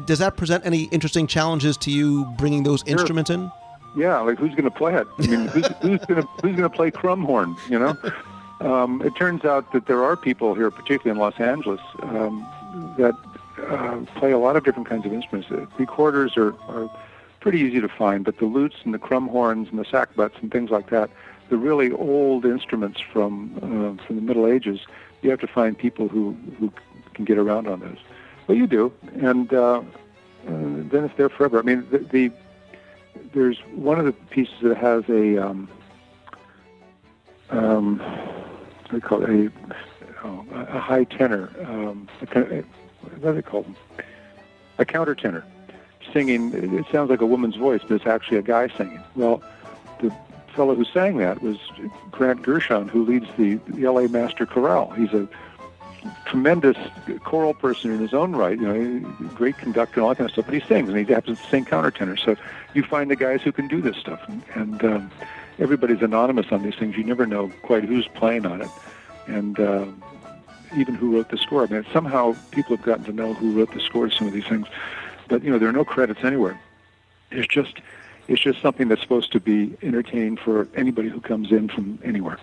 Does that present any interesting challenges to you bringing those instruments in? Yeah, like who's going to play it? I mean, who's going to play crumhorn? You know, it turns out that there are people here, particularly in Los Angeles, that play a lot of different kinds of instruments. Recorders are pretty easy to find, but the lutes and the crumhorns and the sackbuts and things like that, the really old instruments from the Middle Ages, you have to find people who can get around on those. Well, you do, and then it's there forever. I mean, there's one of the pieces that has a what do you call it? A high tenor. What do they call them? A countertenor singing. It sounds like a woman's voice, but it's actually a guy singing. Well, the fellow who sang that was Grant Gershon, who leads the L.A. Master Chorale. He's a tremendous choral person in his own right, you know, great conductor and all that kind of stuff, but he sings, and he happens to sing countertenor. So you find the guys who can do this stuff, and everybody's anonymous on these things. You never know quite who's playing on it, and even who wrote the score. I mean, somehow people have gotten to know who wrote the score to some of these things, but, you know, there are no credits anywhere. It's just something that's supposed to be entertaining for anybody who comes in from anywhere.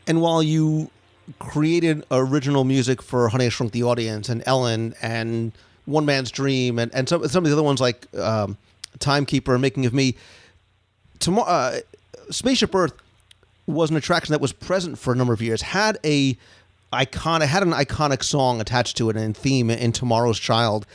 And while you created original music for Honey, I Shrunk the Audience and Ellen and One Man's Dream and some of the other ones like Timekeeper and Making of Me, Spaceship Earth was an attraction that was present for a number of years, had an iconic song attached to it and theme in Tomorrow's Child.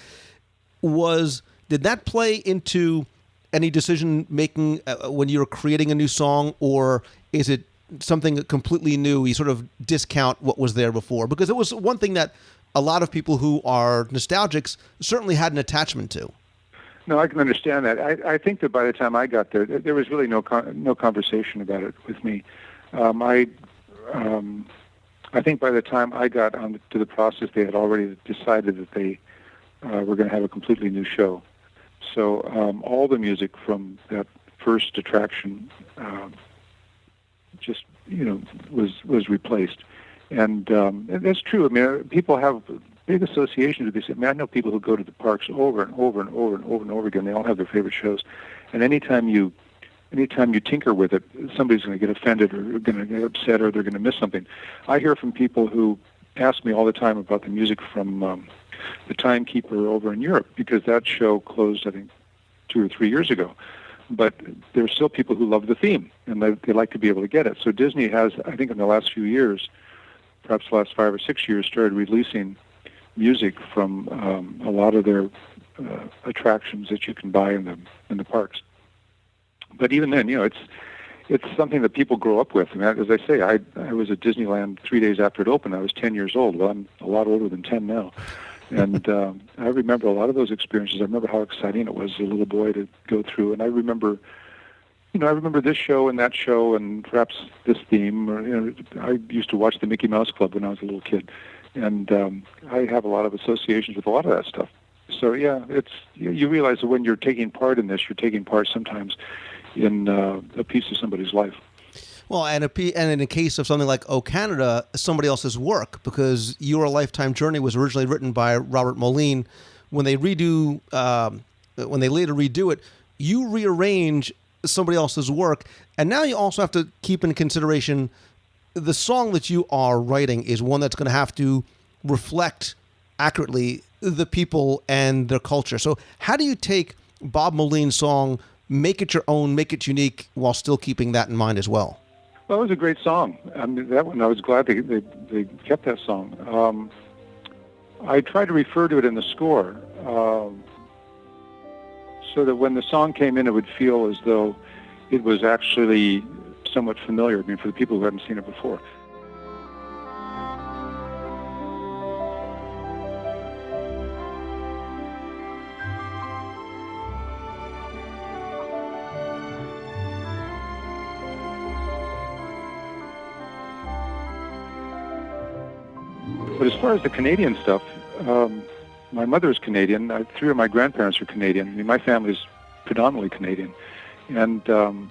Did that play into any decision making when you were creating a new song, or is it something completely new? You sort of discount what was there before, because it was one thing that a lot of people who are nostalgics certainly had an attachment to. No, I can understand that. I think that by the time I got there was really no conversation about it with me. I think by the time I got on to the process, they had already decided that they were going to have a completely new show. So all the music from that first attraction just, you know, was replaced, and that's true. I mean, people have big associations with this. I mean, I know people who go to the parks over and over and over and over and over again. They all have their favorite shows, and anytime you tinker with it, somebody's going to get offended or going to get upset or they're going to miss something. I hear from people who ask me all the time about the music from the Timekeeper over in Europe, because that show closed, I think, 2 or 3 years ago. But there are still people who love the theme, and they like to be able to get it. So Disney has, I think in the last few years, perhaps the last 5 or 6 years, started releasing music from a lot of their attractions that you can buy in the parks. But even then, you know, it's something that people grow up with. I mean, as I say, I was at Disneyland 3 days after it opened. I was 10 years old. Well, I'm a lot older than 10 now. And I remember a lot of those experiences. I remember how exciting it was as a little boy to go through. And I remember this show and that show and perhaps this theme. Or, you know, I used to watch the Mickey Mouse Club when I was a little kid. And I have a lot of associations with a lot of that stuff. So, yeah, you realize that when you're taking part in this, you're taking part sometimes in a piece of somebody's life. Well, and in the case of something like O Canada, somebody else's work, because Your Lifetime Journey was originally written by Robert Moline. When they later redo it, you rearrange somebody else's work, and now you also have to keep in consideration the song that you are writing is one that's going to have to reflect accurately the people and their culture. So how do you take Bob Moline's song, make it your own, make it unique, while still keeping that in mind as well? Well, it was a great song. I mean, that one, I was glad they kept that song. I tried to refer to it in the score so that when the song came in, it would feel as though it was actually somewhat familiar, I mean, for the people who hadn't seen it before. But as far as the Canadian stuff, my mother's Canadian. Three of my grandparents are Canadian. I mean, my family's predominantly Canadian. And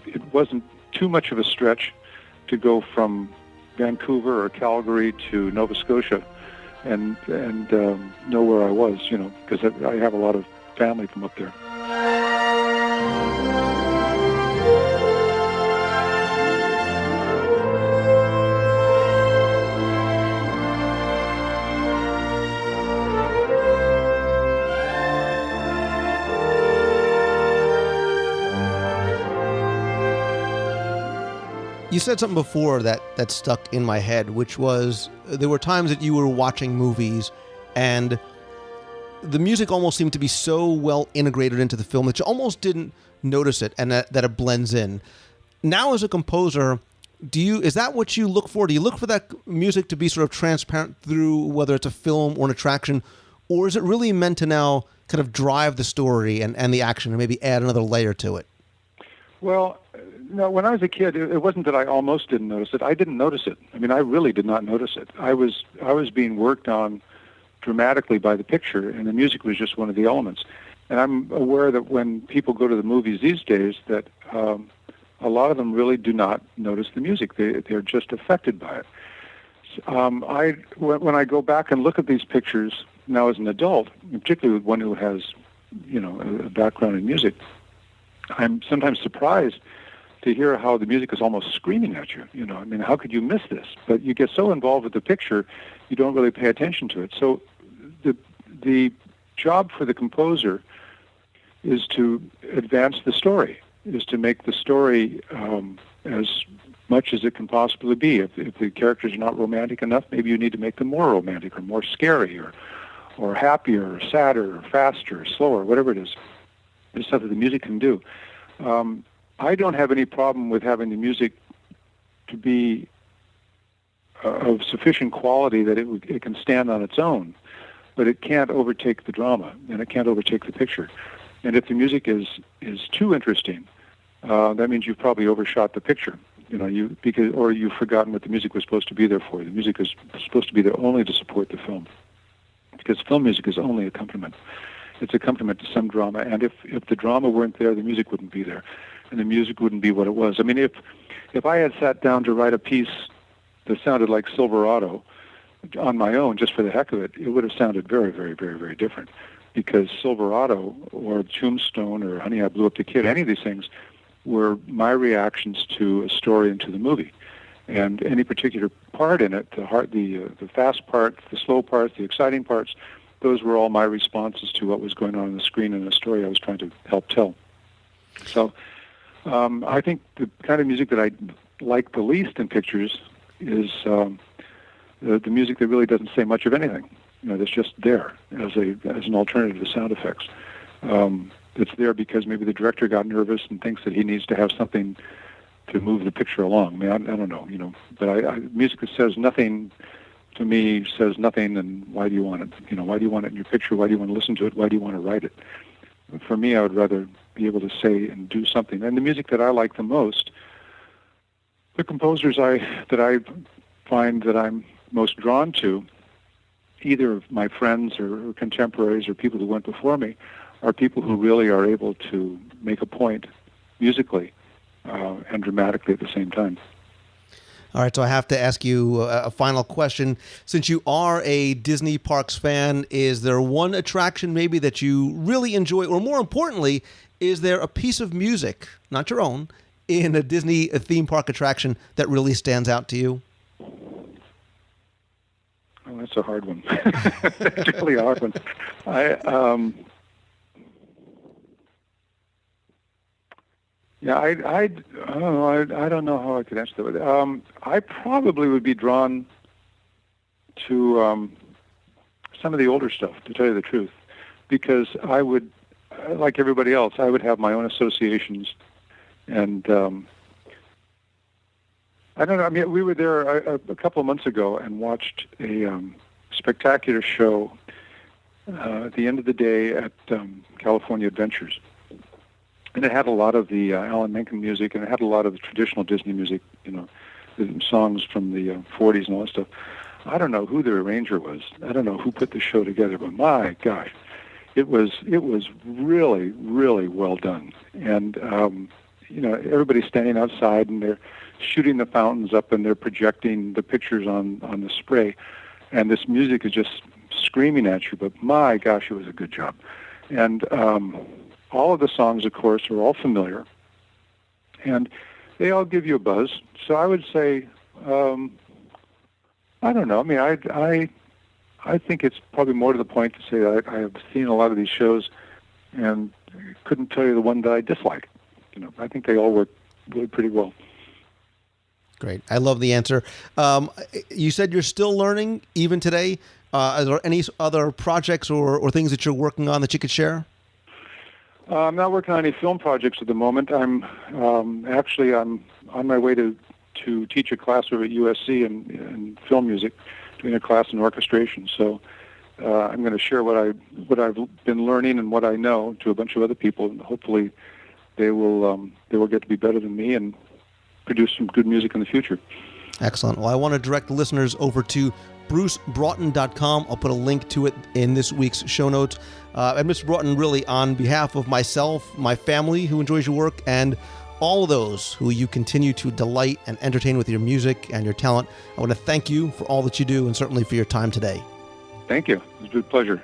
it wasn't too much of a stretch to go from Vancouver or Calgary to Nova Scotia and know where I was, you know, because I have a lot of family from up there. You said something before that stuck in my head, which was there were times that you were watching movies and the music almost seemed to be so well integrated into the film that you almost didn't notice it and that it blends in. Now as a composer, is that what you look for? Do you look for that music to be sort of transparent through whether it's a film or an attraction, or is it really meant to now kind of drive the story and the action and maybe add another layer to it? Well, no, when I was a kid, it wasn't that I almost didn't notice it. I didn't notice it. I mean, I really did not notice it. I was being worked on dramatically by the picture, and the music was just one of the elements. And I'm aware that when people go to the movies these days, that a lot of them really do not notice the music. They're just affected by it. When I go back and look at these pictures now as an adult, particularly with one who has, you know, a background in music, I'm sometimes surprised to hear how the music is almost screaming at you. You know, I mean, how could you miss this? But you get so involved with the picture, you don't really pay attention to it. So the job for the composer is to advance the story, is to make the story as much as it can possibly be. If the characters are not romantic enough, maybe you need to make them more romantic or more scary or happier or sadder or faster or slower, whatever it is. There's stuff that the music can do. I don't have any problem with having the music to be of sufficient quality that it can stand on its own, but it can't overtake the drama and it can't overtake the picture. And if the music is too interesting, that means you've probably overshot the picture. You know, or you've forgotten what the music was supposed to be there for. The music is supposed to be there only to support the film, because film music is only accompaniment. It's accompaniment to some drama, and if the drama weren't there, the music wouldn't be there, and the music wouldn't be what it was. I mean, if I had sat down to write a piece that sounded like Silverado on my own, just for the heck of it, it would have sounded very, very, very, very different, because Silverado or Tombstone or Honey, I Blew Up the Kid, any of these things were my reactions to a story and to the movie. And any particular part in it, the fast parts, the slow parts, the exciting parts, those were all my responses to what was going on the screen and the story I was trying to help tell. So I think the kind of music that I like the least in pictures is the music that really doesn't say much of anything. You know, that's just there as an alternative to sound effects. It's there because maybe the director got nervous and thinks that he needs to have something to move the picture along. I mean, I don't know, you know, but music that says nothing to me says nothing, and why do you want it? You know, why do you want it in your picture? Why do you want to listen to it? Why do you want to write it? For me, I would rather be able to say and do something. And the music that I like the most, the composers that I find that I'm most drawn to, either of my friends or contemporaries or people who went before me, are people who really are able to make a point musically and dramatically at the same time. All right, so I have to ask you a final question. Since you are a Disney Parks fan, is there one attraction maybe that you really enjoy, or more importantly, is there a piece of music, not your own, in a Disney theme park attraction that really stands out to you? Oh, that's a hard one. That's really a hard one. I don't know. I don't know how I could answer that. I probably would be drawn to some of the older stuff, to tell you the truth, because I would, like everybody else, I would have my own associations, and I don't know. I mean, we were there a couple of months ago and watched a spectacular show at the end of the day at California Adventures. And it had a lot of the Alan Menken music, and it had a lot of the traditional Disney music, the songs from the 40s and all that stuff. I don't know who the arranger was. I don't know who put the show together, but my gosh, it was really, really well done. And, everybody's standing outside, and they're shooting the fountains up, and they're projecting the pictures on the spray. And this music is just screaming at you, but my gosh, it was a good job. And all of the songs, of course, are all familiar, and they all give you a buzz. So I would say, I don't know. I mean, I think it's probably more to the point to say that I have seen a lot of these shows and couldn't tell you the one that I dislike. I think they all work really pretty well. Great. I love the answer. You said you're still learning even today. Are there any other projects or things that you're working on that you could share? I'm not working on any film projects at the moment. I'm on my way to teach a class over at USC in film music, doing a class in orchestration. So I'm going to share what I've been learning and what I know to a bunch of other people, and hopefully they will get to be better than me and produce some good music in the future. Excellent. Well, I want to direct the listeners over to brucebroughton.com. I'll put a link to it in this week's show notes. And Mr. Broughton, really, on behalf of myself, my family who enjoys your work, and all of those who you continue to delight and entertain with your music and your talent, I want to thank you for all that you do, and certainly for your time today. Thank you. It was a pleasure.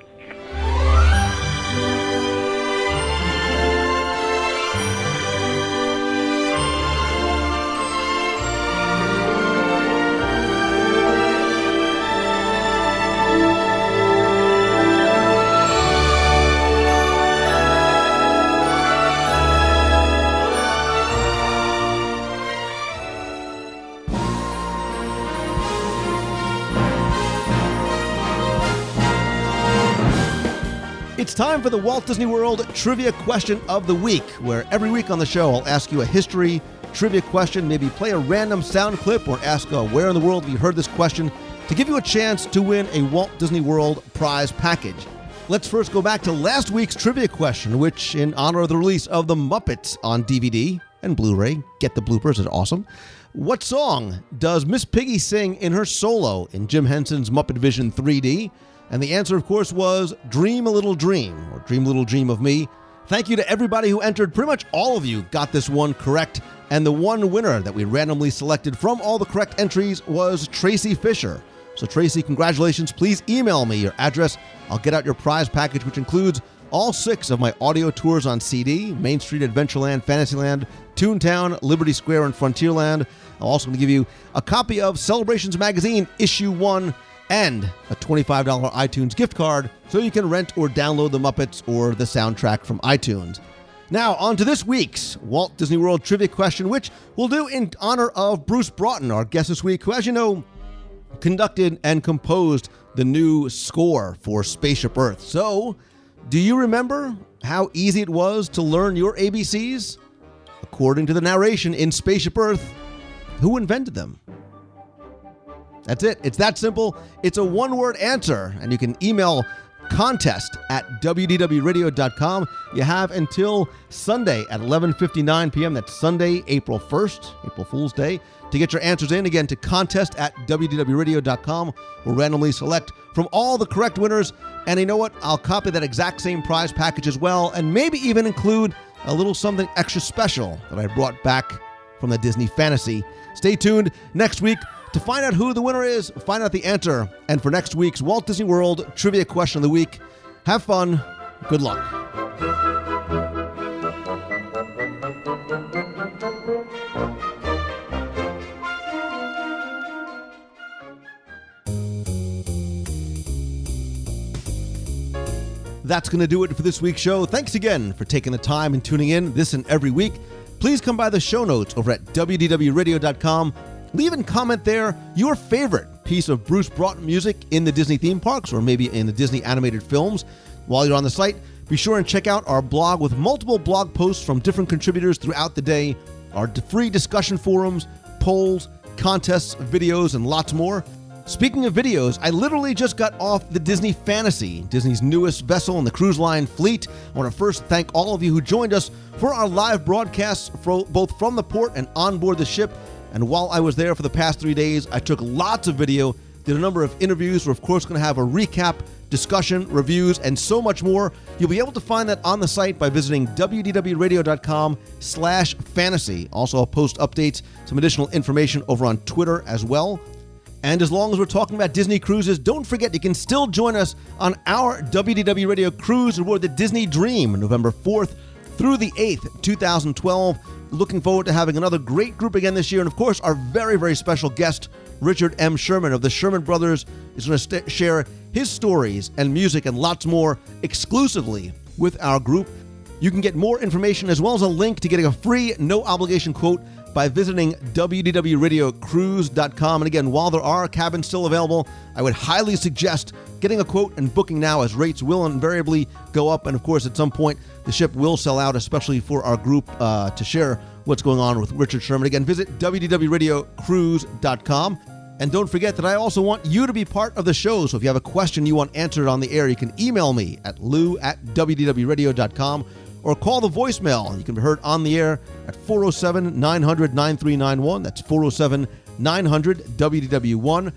It's time for the Walt Disney World Trivia Question of the Week, where every week on the show I'll ask you a history trivia question, maybe play a random sound clip, or ask where in the world have you heard this question, to give you a chance to win a Walt Disney World prize package. Let's first go back to last week's trivia question, which, in honor of the release of The Muppets on DVD and Blu-ray, get the bloopers, it's awesome. What song does Miss Piggy sing in her solo in Jim Henson's Muppet Vision 3D? And the answer, of course, was Dream a Little Dream, or Dream a Little Dream of Me. Thank you to everybody who entered. Pretty much all of you got this one correct. And the one winner that we randomly selected from all the correct entries was Tracy Fisher. So Tracy, congratulations. Please email me your address. I'll get out your prize package, which includes all 6 of my audio tours on CD, Main Street, Adventureland, Fantasyland, Toontown, Liberty Square, and Frontierland. I'm also going to give you a copy of Celebrations Magazine, Issue 1, and a $25 iTunes gift card so you can rent or download the Muppets or the soundtrack from iTunes. Now, on to this week's Walt Disney World Trivia Question, which we'll do in honor of Bruce Broughton, our guest this week, who, as you know, conducted and composed the new score for Spaceship Earth. So, do you remember how easy it was to learn your ABCs? According to the narration in Spaceship Earth, who invented them? That's it. It's that simple. It's a one-word answer, and you can email contest@wdwradio.com. You have until Sunday at 11:59 p.m. That's Sunday, April 1st, April Fool's Day, to get your answers in. Again, to contest@wdwradio.com. We'll randomly select from all the correct winners, and you know what? I'll copy that exact same prize package as well, and maybe even include a little something extra special that I brought back from the Disney Fantasy. Stay tuned next week to find out who the winner is, find out the answer, and for next week's Walt Disney World Trivia Question of the Week. Have fun. Good luck. That's going to do it for this week's show. Thanks again for taking the time and tuning in this and every week. Please come by the show notes over at WDWRadio.com. Leave and comment there your favorite piece of Bruce Broughton music in the Disney theme parks or maybe in the Disney animated films. While you're on the site, be sure and check out our blog with multiple blog posts from different contributors throughout the day, our free discussion forums, polls, contests, videos, and lots more. Speaking of videos, I literally just got off the Disney Fantasy, Disney's newest vessel in the cruise line fleet. I want to first thank all of you who joined us for our live broadcasts, both from the port and on board the ship. And while I was there for the past 3 days, I took lots of video, did a number of interviews. We're, of course, going to have a recap, discussion, reviews, and so much more. You'll be able to find that on the site by visiting wdwradio.com/fantasy. Also, I'll post updates, some additional information over on Twitter as well. And as long as we're talking about Disney cruises, don't forget you can still join us on our WDW Radio cruise aboard the Disney Dream, November 4th through the 8th, 2012. Looking forward to having another great group again this year. And of course, our very, very special guest, Richard M. Sherman of the Sherman Brothers, is going to share his stories and music and lots more exclusively with our group. You can get more information as well as a link to getting a free, no-obligation quote by visiting wdwradiocruise.com. And again, while there are cabins still available, I would highly suggest getting a quote and booking now, as rates will invariably go up. And of course, at some point, the ship will sell out, especially for our group to share what's going on with Richard Sherman. Again, visit wdwradiocruise.com. And don't forget that I also want you to be part of the show. So if you have a question you want answered on the air, you can email me at lou@wdwradio.com or call the voicemail. You can be heard on the air at 407-900-9391. That's 407-900-WDW1.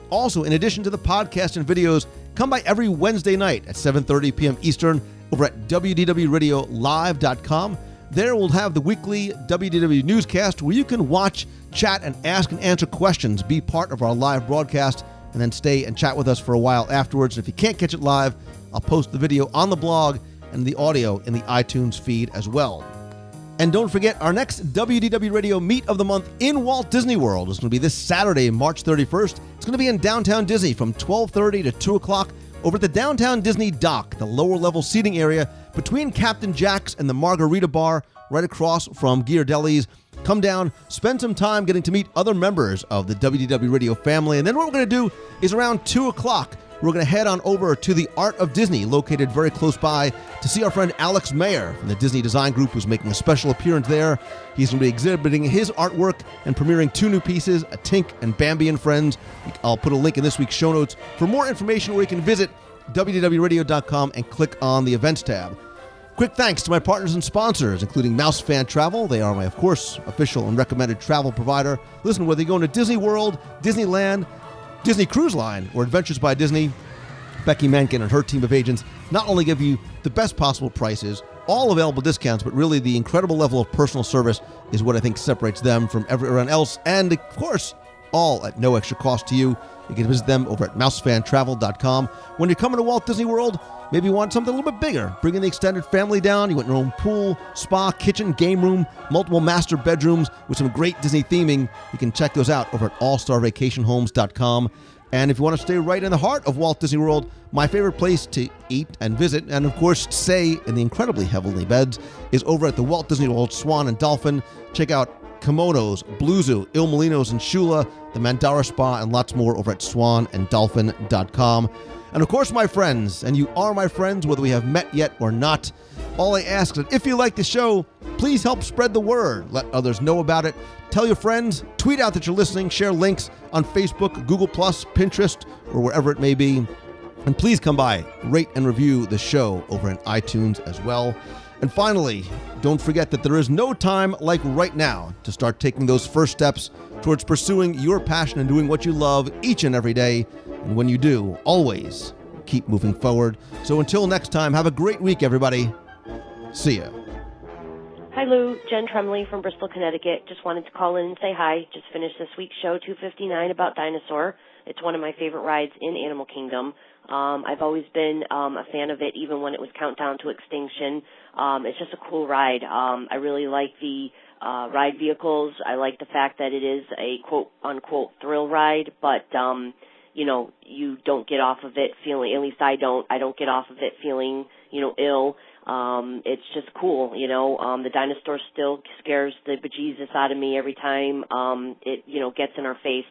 Also, in addition to the podcast and videos, come by every Wednesday night at 7:30 p.m. Eastern over at wdwradiolive.com. There we'll have the weekly WDW newscast where you can watch, chat, and ask and answer questions, be part of our live broadcast, and then stay and chat with us for a while afterwards. And if you can't catch it live, I'll post the video on the blog and the audio in the iTunes feed as well. And don't forget, our next WDW Radio Meet of the Month in Walt Disney World is going to be this Saturday, March 31st. It's going to be in downtown Disney from 12:30 to 2 o'clock over at the Downtown Disney Dock, the lower-level seating area between Captain Jack's and the Margarita Bar, right across from Ghirardelli's. Come down, spend some time getting to meet other members of the WDW Radio family. And then what we're going to do is around 2 o'clock, we're going to head on over to the Art of Disney, located very close by, to see our friend Alex Mayer from the Disney Design Group, who's making a special appearance there. He's going to be exhibiting his artwork and premiering 2 new pieces, A Tink and Bambi and Friends. I'll put a link in this week's show notes for more information, where you can visit wdwradio.com and click on the events tab. Quick thanks to my partners and sponsors, including Mouse Fan Travel. They are my, of course, official and recommended travel provider. Listen, whether you're going to Disney World, Disneyland, Disney Cruise Line, or Adventures by Disney, Becky Menken and her team of agents not only give you the best possible prices, all available discounts, but really the incredible level of personal service is what I think separates them from everyone else. And, of course, all at no extra cost to you. You can visit them over at mousefantravel.com. When you're coming to Walt Disney World, maybe you want something a little bit bigger. Bringing the extended family down. You want your own pool, spa, kitchen, game room, multiple master bedrooms with some great Disney theming. You can check those out over at allstarvacationhomes.com. And if you want to stay right in the heart of Walt Disney World, my favorite place to eat and visit, and of course stay in the incredibly heavenly beds, is over at the Walt Disney World Swan and Dolphin. Check out Kimonos, Blue Zoo, Il Molinos and Shula, the Mandara Spa, and lots more over at swananddolphin.com. And of course, my friends, and you are my friends whether we have met yet or not, all I ask is that if you like the show, please help spread the word. Let others know about it. Tell your friends, tweet out that you're listening, share links on Facebook, Google+, Pinterest, or wherever it may be. And please come by, rate and review the show over in iTunes as well. And finally, don't forget that there is no time like right now to start taking those first steps towards pursuing your passion and doing what you love each and every day. And when you do, always keep moving forward. So until next time, have a great week, everybody. See ya. Hi, Lou. Jen Tremley from Bristol, Connecticut. Just wanted to call in and say hi. Just finished this week's show, 259, about Dinosaur. It's one of my favorite rides in Animal Kingdom. I've always been a fan of it, even when it was Countdown to Extinction. It's just a cool ride. I really like the ride vehicles. I like the fact that it is a quote-unquote thrill ride, but, you know, you don't get off of it feeling, at least I don't get off of it feeling, you know, ill. It's just cool, you know. The dinosaur still scares the bejesus out of me every time it, you know, gets in our face,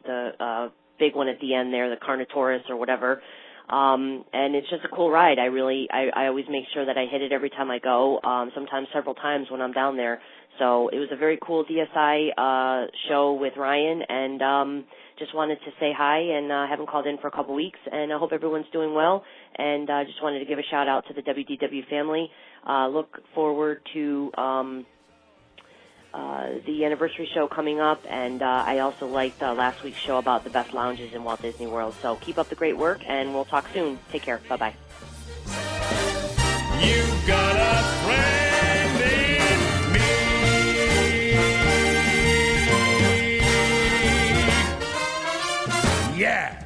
the big one at the end there, the Carnotaurus or whatever. And it's just a cool ride. I always make sure that I hit it every time I go, sometimes several times when I'm down there. So it was a very cool DSI show with Ryan, and just wanted to say hi, and haven't called in for a couple weeks, and I hope everyone's doing well, and just wanted to give a shout-out to the WDW family. Look forward to the anniversary show coming up, and I also liked last week's show about the best lounges in Walt Disney World. So keep up the great work, and we'll talk soon. Take care. Bye-bye. You've got a friend in me. Yeah.